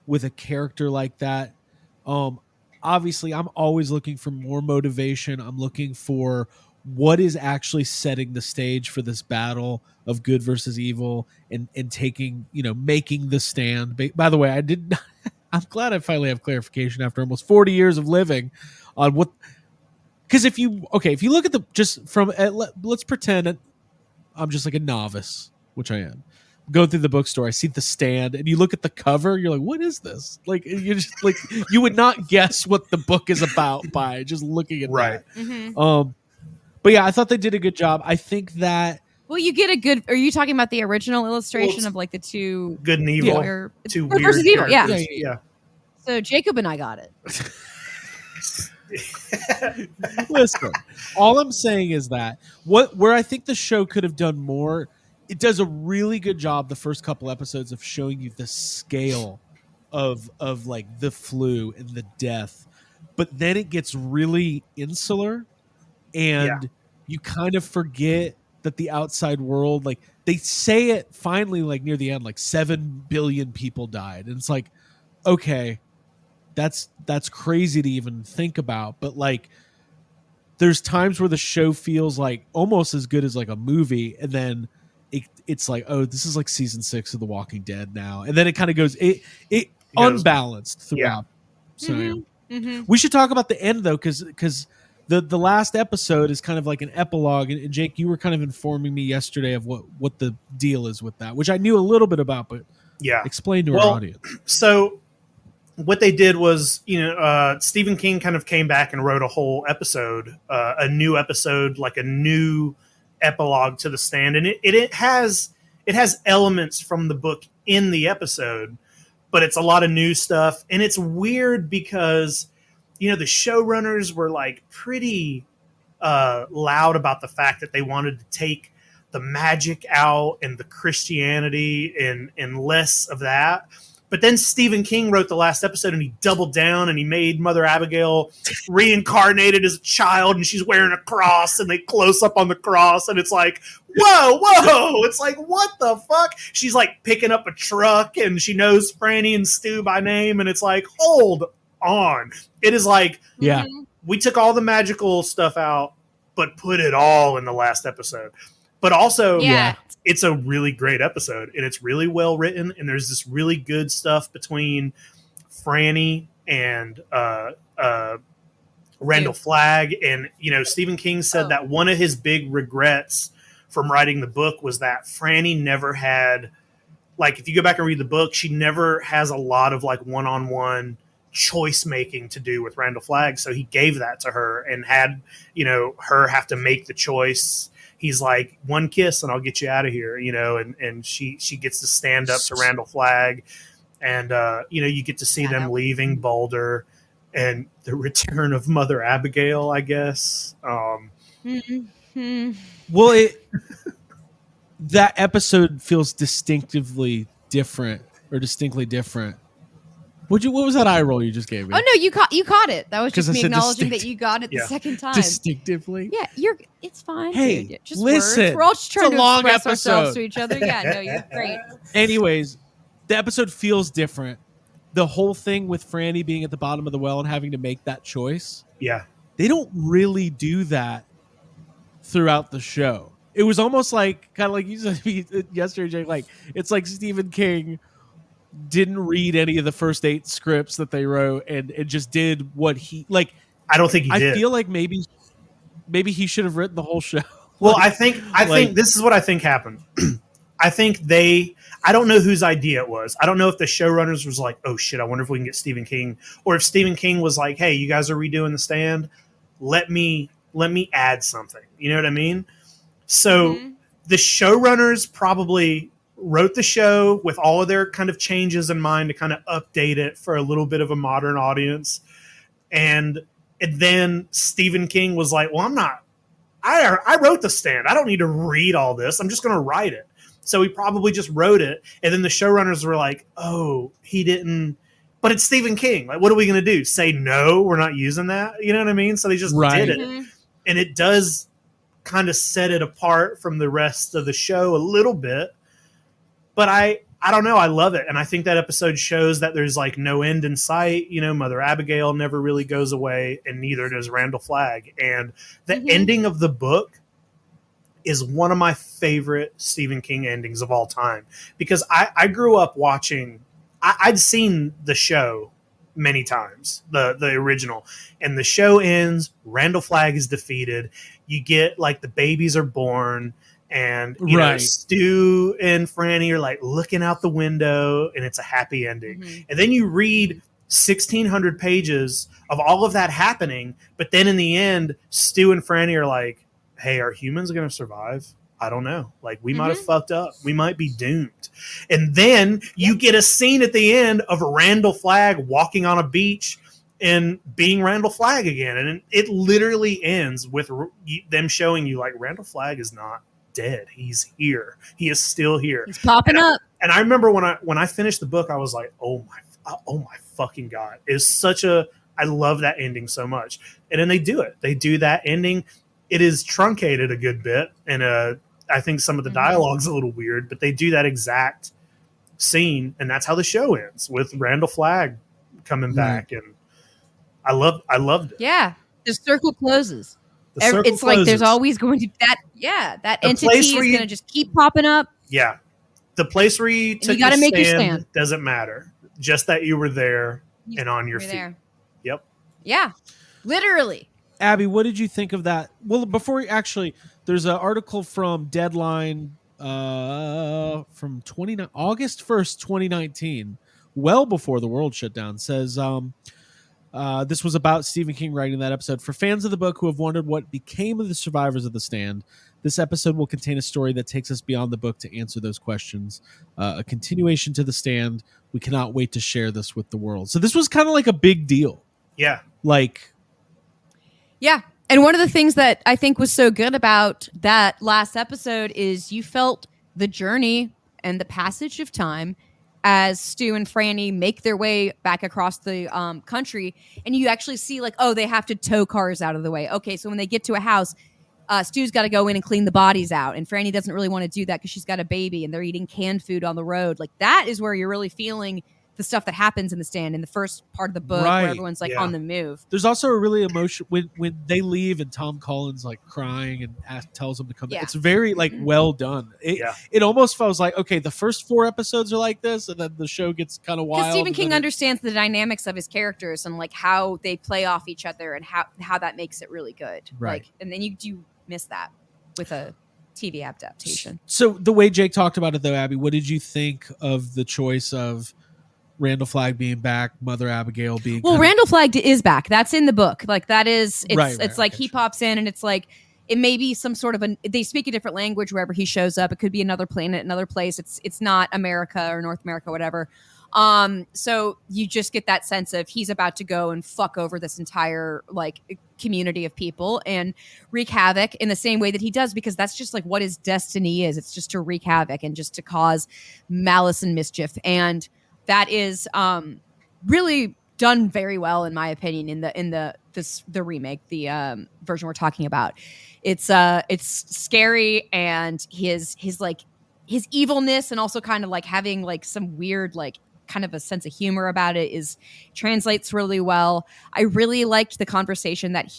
with a character like that. Obviously, I'm always looking for more motivation. I'm looking for what is actually setting the stage for this battle of good versus evil, and taking, making the stand. By the way, I'm glad I finally have clarification after almost 40 years of living on what, because if you look at let's pretend I'm just like a novice, which I am. Go through the bookstore, I see The Stand, and you look at the cover, you're like, what is this? Like, you just like, you would not guess what the book is about by just looking at that. Mm-hmm. But yeah, I thought they did a good job. I think that. Well, you get a good. Are you talking about the original illustration of like the two good and evil, two weird versus evil? Yeah. So Jacob and I got it. Listen, all I'm saying is that where I think the show could have done more, it does a really good job the first couple episodes of showing you the scale of like the flu and the death, but then it gets really insular, and you kind of forget that the outside world, like they say it finally like near the end, like 7 billion people died, and it's like, okay, that's crazy to even think about, but like there's times where the show feels like almost as good as like a movie, and then it's like, oh, this is like season 6 of The Walking Dead now, and then it kind of goes unbalanced throughout. So we should talk about the end though, because the last episode is kind of like an epilogue, and Jake, you were kind of informing me yesterday of what the deal is with that, which I knew a little bit about, but explain to our audience. So what they did was, Stephen King kind of came back and wrote a whole episode, a new episode, like a new epilogue to The Stand, and it has elements from the book in the episode, but it's a lot of new stuff, and it's weird because the showrunners were like pretty loud about the fact that they wanted to take the magic out and the Christianity and less of that. But then Stephen King wrote the last episode, and he doubled down, and he made Mother Abigail reincarnated as a child, and she's wearing a cross, and they close up on the cross, and it's like, whoa! It's like, what the fuck? She's like picking up a truck, and she knows Franny and Stu by name, and it's like, hold on. It is like, we took all the magical stuff out, but put it all in the last episode. But also, Yeah. it's a really great episode, and it's really well written, and there's this really good stuff between Franny and Randall Flagg. And, Stephen King said that one of his big regrets from writing the book was that Franny never had, like, if you go back and read the book, she never has a lot of, like, one-on-one choice making to do with Randall Flagg. So he gave that to her and had, her have to make the choice. He's like, one kiss and I'll get you out of here, and she gets to stand up to Randall Flagg. And, you get to see them leaving Boulder and the return of Mother Abigail, I guess. Mm-hmm. Well, that episode feels distinctly different. What was that eye roll you just gave me? Oh no, you caught it. That was just me acknowledging that distinct. you got it the second time. Distinctively. Yeah, it's fine. Hey, dude. Just listen. Words. We're all just trying to long express episode. ourselves to each other. Yeah, no, you're great. Anyways, the episode feels different. The whole thing with Franny being at the bottom of the well and having to make that choice. Yeah. They don't really do that throughout the show. It was almost like, kind of like you said yesterday, Jake, like, it's like Stephen King didn't read any of the first 8 scripts that they wrote and just did what he, like. I don't think he did. I feel like maybe he should have written the whole show. Well, I think this is what I think happened. I think I don't know whose idea it was. I don't know if the showrunners was like, oh shit, I wonder if we can get Stephen King, or if Stephen King was like, hey, you guys are redoing The Stand. Let me add something. You know what I mean? So the showrunners probably wrote the show with all of their kind of changes in mind to kind of update it for a little bit of a modern audience. And then Stephen King was like, well, I wrote The Stand. I don't need to read all this. I'm just going to write it. So he probably just wrote it. And then the showrunners were like, oh, he didn't. But it's Stephen King. Like, what are we going to do? Say, no, we're not using that? You know what I mean? So they just did it. And it does kind of set it apart from the rest of the show a little bit. But I don't know. I love it. And I think that episode shows that there's like no end in sight. Mother Abigail never really goes away, and neither does Randall Flagg. And the ending of the book is one of my favorite Stephen King endings of all time, because I grew up watching, I'd seen the show many times, the original, and the show ends, Randall Flagg is defeated. You get like the babies are born, and you know, Stu and Franny are like looking out the window, and it's a happy ending. And then you read 1,600 pages of all of that happening, but then in the end, Stu and Franny are like, hey, are humans going to survive? I don't know. Like, we might have fucked up. We might be doomed. And then you get a scene at the end of Randall Flagg walking on a beach and being Randall Flagg again. And it literally ends with them showing you, like, Randall Flagg is not dead. He's here. He is still here. He's popping up. And I remember when I finished the book, I was like, oh my fucking God. It's such I love that ending so much. And then they do it. They do that ending. It is truncated a good bit, and I think some of the dialogue's a little weird, but they do that exact scene, and that's how the show ends, with Randall Flagg coming back, and I loved it. Yeah, the circle closes. It's closes. Like there's always going to that entity is going to just keep popping up. Yeah, the place where you took your stand doesn't matter, just that you were there and on your feet. There. Yep. Yeah, literally. Abby, what did you think of that? Well, before actually, there's an article from Deadline from August 1st, 2019, well before the world shut down, says this was about Stephen King writing that episode. For fans of the book who have wondered what became of the survivors of The Stand, this episode will contain a story that takes us beyond the book to answer those questions. A continuation to The Stand. We cannot wait to share this with the world. So this was kind of like a big deal. Yeah. Yeah. And one of the things that I think was so good about that last episode is you felt the journey and the passage of time as Stu and Franny make their way back across the country. And you actually see like, oh, they have to tow cars out of the way. Okay, so when they get to a house, Stu's got to go in and clean the bodies out. And Franny doesn't really want to do that because she's got a baby and they're eating canned food on the road. Like that is where you're really feeling the stuff that happens in The Stand in the first part of the book, Right. where everyone's like Yeah. on the move. There's also a really emotion when they leave and Tom Cullen's like crying and tells them to come back. Yeah. It's very like well done. Yeah. It almost feels like, okay, the first 4 episodes are like this, and then the show gets kind of wild. Because Stephen and King then understands the dynamics of his characters and like how they play off each other and how that makes it really good. Right. Like, and then you do miss that with a TV adaptation. So the way Jake talked about it, though, Abby, what did you think of the choice of Randall Flagg being back, Mother Abigail being? Well, Randall Flagg is back. That's in the book. Like that is, it's Right, it's like okay, he sure. pops in and it's like it may be some sort of they speak a different language wherever he shows up. It could be another planet, another place. It's not America or North America, whatever. So you just get that sense of he's about to go and fuck over this entire like community of people and wreak havoc in the same way that he does, because that's just like what his destiny is. It's just to wreak havoc and just to cause malice and mischief. And that is really done very well, in my opinion, in the remake, the version we're talking about. It's scary, and his evilness, and also kind of like having like some weird like kind of a sense of humor about it translates really well. I really liked the conversation that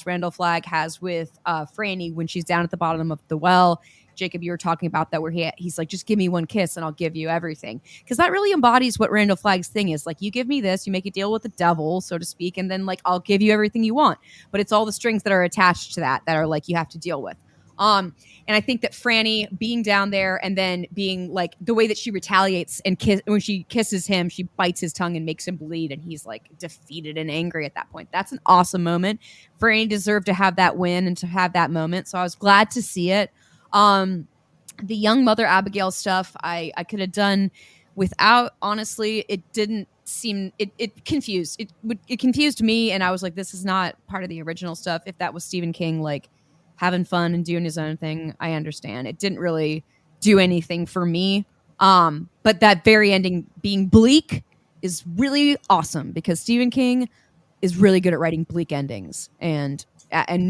Randall Flagg has with Franny when she's down at the bottom of the well. Jacob, you were talking about that, where he's like, just give me one kiss and I'll give you everything. Because that really embodies what Randall Flagg's thing is. Like, you give me this, you make a deal with the devil, so to speak, and then like I'll give you everything you want. But it's all the strings that are attached to that are like you have to deal with. And I think that Franny being down there and then being like the way that she retaliates and when she kisses him, she bites his tongue and makes him bleed, and he's like defeated and angry at that point. That's an awesome moment. Franny deserved to have that win and to have that moment. So I was glad to see it. The young Mother Abigail stuff I could have done without. Honestly, it didn't seem it confused me, and I was like, this is not part of the original stuff. If that was Stephen King like having fun and doing his own thing, I understand. It didn't really do anything for me. But that very ending being bleak is really awesome, because Stephen King is really good at writing bleak endings and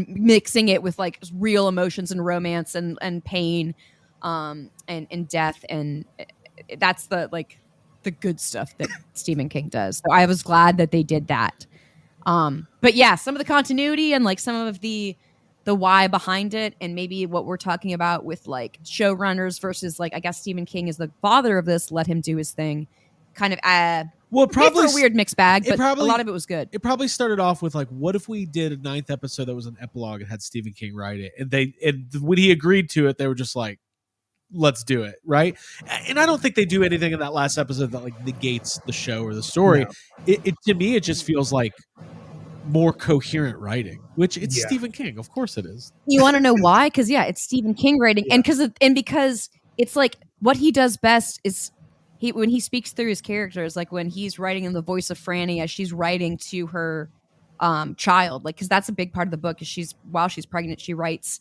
mixing it with like real emotions and romance and pain, and death. And that's the good stuff that Stephen King does. So I was glad that they did that. But yeah, some of the continuity and like some of the why behind it, and maybe what we're talking about with like showrunners versus like, I guess Stephen King is the father of this, let him do his thing, kind of well, probably a weird mixed bag, but probably, a lot of it was good. It probably started off with like, what if we did a 9th episode that was an epilogue and had Stephen King write it? And when he agreed to it, they were just like, let's do it, right? And I don't think they do anything in that last episode that like negates the show or the story. No. It to me, it just feels like more coherent writing, which it's Yeah. Stephen King, of course it is. You want to know why? Because yeah, it's Stephen King writing, Yeah. and because it's like what he does best is when he speaks through his characters, like when he's writing in the voice of Franny as she's writing to her child, like, because that's a big part of the book. Is while she's pregnant, she writes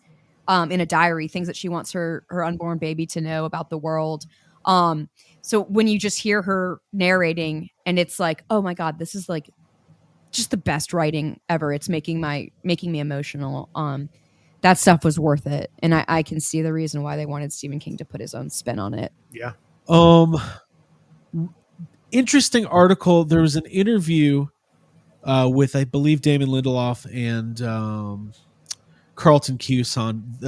in a diary things that she wants her unborn baby to know about the world. So when you just hear her narrating, and it's like, oh my God, this is like just the best writing ever. It's making me emotional. That stuff was worth it, and I can see the reason why they wanted Stephen King to put his own spin on it. Yeah. Interesting article. There was an interview with, I believe, Damon Lindelof and Carlton Cuse on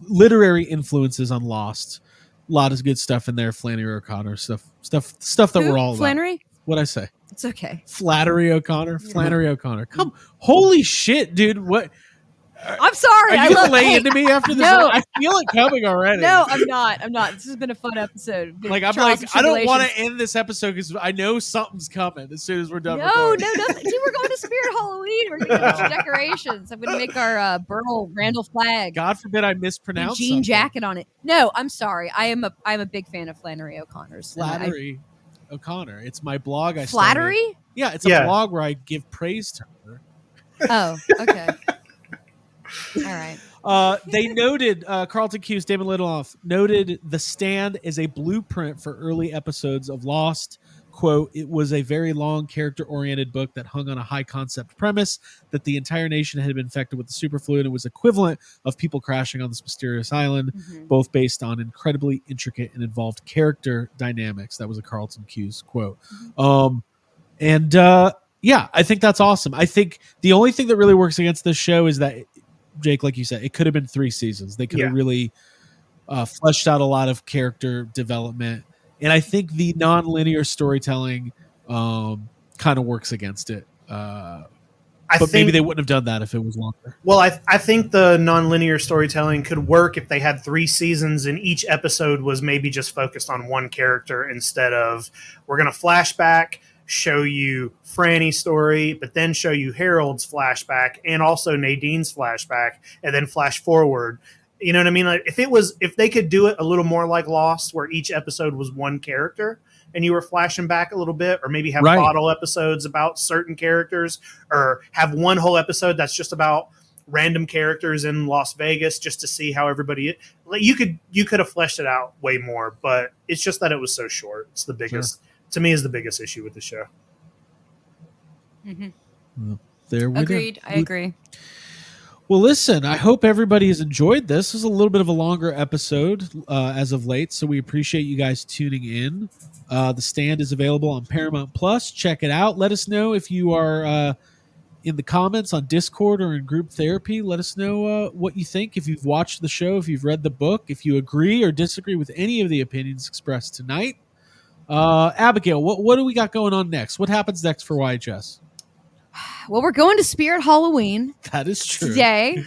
literary influences on Lost. A lot of good stuff in there. Flannery O'Connor stuff that Who? we're all Flannery? about. What'd I say? It's okay. Flannery O'Connor. Come, holy shit, dude! What? I'm sorry. Are you gonna lay into me after this? No. I feel it coming already. No, I'm not. This has been a fun episode. Like, I'm Trials like, and I don't want to tribulations. end this episode because I know something's coming as soon as we're done. No, recording. nothing. Dude, we're going to Spirit Halloween. We're doing a bunch of decorations. I'm going to make our Burl Randall flag. God forbid I mispronounce jean something. jacket on it. No, I'm sorry. I'm a big fan of Flannery O'Connor's. Flattery O'Connor. It's my blog. I started. Flattery? Yeah, it's a blog where I give praise to her. Oh, okay. All right. They noted, Carlton Cuse, Damon Lindelof noted The Stand is a blueprint for early episodes of Lost. quote, "It was a very long, character-oriented book that hung on a high-concept premise that the entire nation had been infected with the superflu, and it was equivalent of people crashing on this mysterious island, both based on incredibly intricate and involved character dynamics." That was a Carlton Cuse quote. And yeah, I think that's awesome. I think the only thing that really works against this show is that, Jake, like you said, it could have been 3 seasons. They could have really fleshed out a lot of character development. And I think the non-linear storytelling kind of works against it. Maybe they wouldn't have done that if it was longer. Well, I think the nonlinear storytelling could work if they had 3 seasons and each episode was maybe just focused on one character instead of, we're going to flashback, show you Franny's story, but then show you Harold's flashback and also Nadine's flashback, and then flash forward. You know what I mean? Like if they could do it a little more like Lost, where each episode was one character and you were flashing back a little bit, or maybe have bottle episodes about certain characters, or have one whole episode that's just about random characters in Las Vegas, just to see how everybody. Like you could have fleshed it out way more, but it's just that it was so short. It's the biggest to me is the biggest issue with the show. There we Agreed. I agree. Well, listen, I hope everybody has enjoyed this. This is a little bit of a longer episode as of late, so we appreciate you guys tuning in. The Stand is available on Paramount Plus. Check it out. Let us know if you are in the comments on Discord or in group therapy. Let us know what you think, if you've watched the show, if you've read the book, if you agree or disagree with any of the opinions expressed tonight. Abigail, what do we got going on next? What happens next for YHS? Well, we're going to Spirit Halloween. That is true. Today.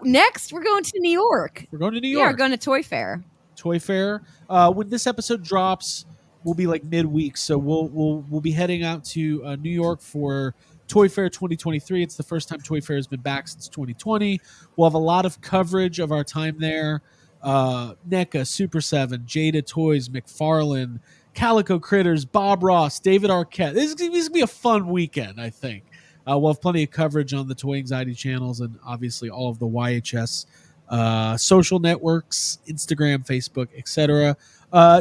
Next, we're going to New York. We're going to New York. Yeah, we're going to Toy Fair. Toy Fair. When this episode drops, we'll be like midweek, so we'll be heading out to New York for Toy Fair 2023. It's the first time Toy Fair has been back since 2020. We'll have a lot of coverage of our time there. NECA, Super 7, Jada Toys, McFarlane, Calico Critters, Bob Ross, David Arquette. This is going to be a fun weekend, I think. We'll have plenty of coverage on the Toy Anxiety channels and obviously all of the YHS social networks, Instagram, Facebook, etc.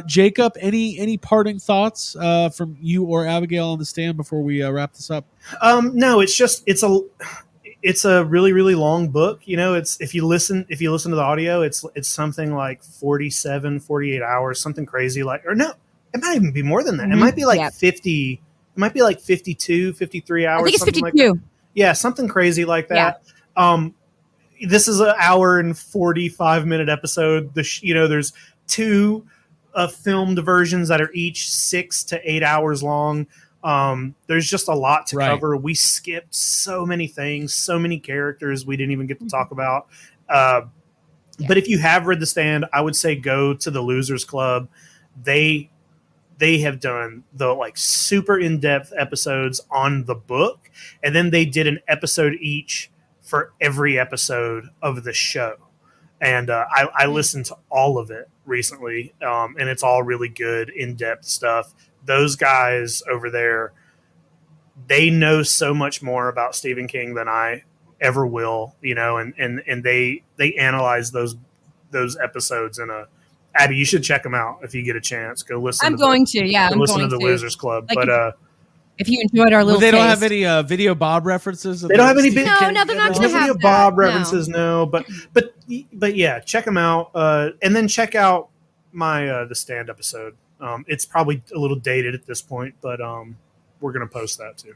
Jacob, any parting thoughts from you or Abigail on the stand before we wrap this up? No, it's a really, really long book. You know, it's if you listen to the audio, it's something like 48 hours, something crazy like, or no, it might even be more than that. It might be like 50. It might be like 52, 53 hours. I think it's something 52. Like that. Yeah, something crazy like that. Yeah. This is an hour and 45-minute episode. There's 2 filmed versions that are each 6 to 8 hours long. There's just a lot to cover. We skipped so many things, so many characters we didn't even get to talk about. But if you have read The Stand, I would say go to the Losers Club. They have done the like super in-depth episodes on the book, and then they did an episode each for every episode of the show. And I listened to all of it recently, and it's all really good, in-depth stuff. Those guys over there, they know so much more about Stephen King than I ever will, and they analyze those episodes in a. Abby, you should check them out if you get a chance. Go listen. I'm going to listen to the Losers Club. Like but if you enjoyed our little, they don't taste. have any video Bob references. They don't have any. No, they're not going to have video Bob references. No, but yeah, check them out. And then check out my the Stand episode. It's probably a little dated at this point, but we're gonna post that too.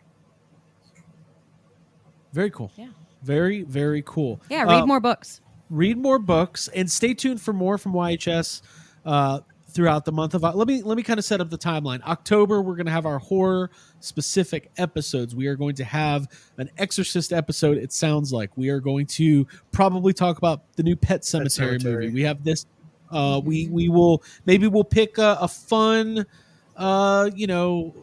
Very cool. Yeah. Very, very cool. Yeah, read more books. Read more books and stay tuned for more from YHS throughout the month of. Let me kind of set up the timeline. October, we're going to have our horror specific episodes. We are going to have an Exorcist episode. It sounds like we are going to probably talk about the new Pet Sematary movie. We have this. We'll pick a fun,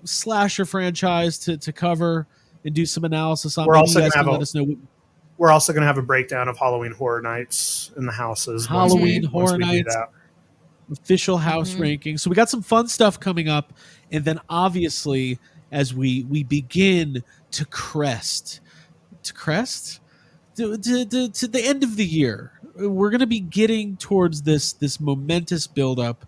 slasher franchise to cover and do some analysis on. We're also going to let us know. We're also going to have a breakdown of Halloween Horror Nights in the houses. Halloween Horror Nights, official house Mm-hmm. ranking. So we got some fun stuff coming up. And then obviously, as we begin to crest to the end of the year, we're going to be getting towards this momentous buildup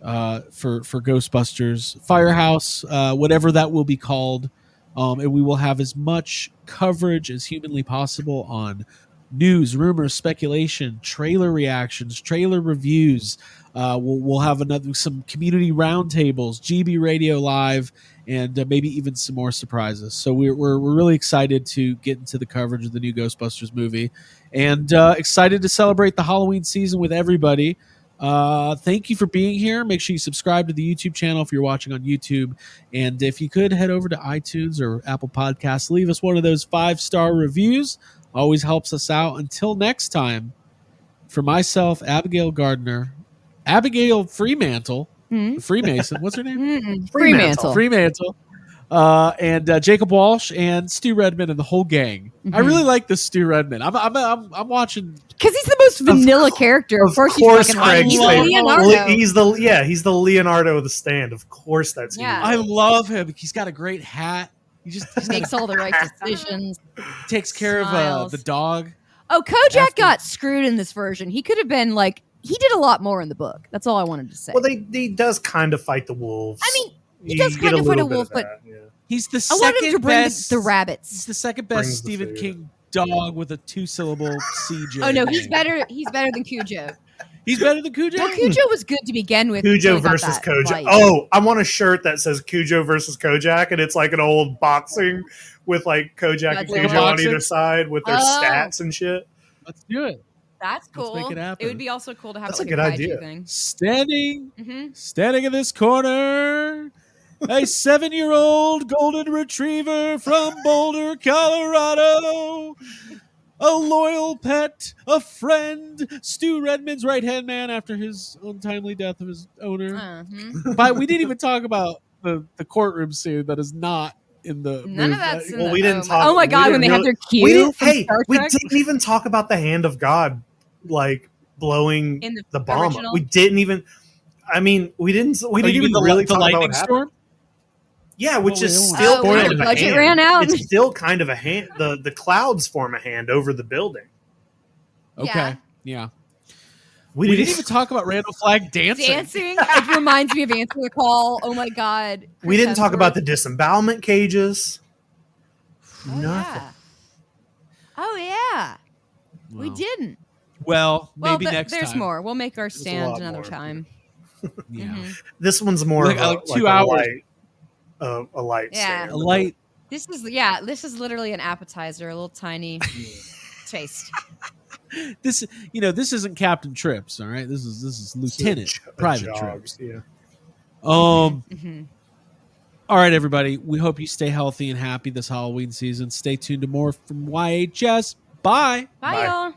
for Ghostbusters Firehouse, whatever that will be called, and we will have as much coverage as humanly possible on news, rumors, speculation, trailer reactions, trailer reviews. We'll have some community roundtables, GB Radio Live, and maybe even some more surprises. So we're really excited to get into the coverage of the new Ghostbusters movie, and excited to celebrate the Halloween season with everybody. Thank you for being here. Make sure you subscribe to the YouTube channel if you're watching on YouTube. And if you could head over to iTunes or Apple Podcasts, leave us one of those 5-star reviews. Always helps us out. Until next time, for myself, Abigail Gardner, Abigail Fremantle, Freemason, what's her name? Fremantle. Fremantle. And Jacob Walsh and Stu Redman and the whole gang. I really like this Stu Redman. I'm watching because he's the most vanilla character. Of course, Craig's he's favorite. Leonardo. He's the Leonardo of the Stand. Of course, that's who. Yeah. I love him. He's got a great hat. He makes all the right decisions. Takes care of the dog. Oh, Kojak got screwed in this version. He could have been like, he did a lot more in the book. That's all I wanted to say. Well, he does kind of fight the wolves. I mean, he does kind of fight a wolf, but he's the I wanted him to second bring best. the rabbits. He's the second best Stephen King dog with a 2-syllable CJ. Oh no, he's better. He's better than Cujo. He's better than Cujo. Well, Cujo was good to begin with. Cujo versus Kojak. Fight. Oh, I want a shirt that says Cujo versus Kojak, and it's like an old boxing with like Kojak and Cujo on either side with their stats and shit. Let's do it. That's cool. Let's make it happen. It would be also cool to have That's like a good idea. thing. Standing in this corner, a 7-year-old golden retriever from Boulder, Colorado. A loyal pet, a friend, Stu Redman's right-hand man after his untimely death of his owner. But we didn't even talk about the courtroom scene that is not in the None movie. of that's in we didn't talk. Oh my god, when they had their cue. We didn't even talk about the hand of God, like blowing in the bomb. Original? We didn't even. I mean, we didn't even really the talk lightning about what storm. happened. Yeah, which is Oh, still when kind the of a budget hand. ran out? It's still kind of a hand. The clouds form a hand over the building. Okay, yeah. We didn't even talk about Randall Flagg dancing. It reminds me of Answer the Call. Oh my god. We didn't talk about the disembowelment cages. Oh, Nothing. yeah. Oh yeah. We Wow. didn't. Well, maybe next there's time. more. We'll make our a stand lot another more. time. Yeah. This one's more Like, of a, 2 like hours. a light Yeah. stand. A light. This is literally an appetizer, a little tiny taste. This isn't Captain Trips, all right. This is Lieutenant Private Trips. Yeah. All right, everybody. We hope you stay healthy and happy this Halloween season. Stay tuned to more from YHS. Bye. Bye, Bye. y'all.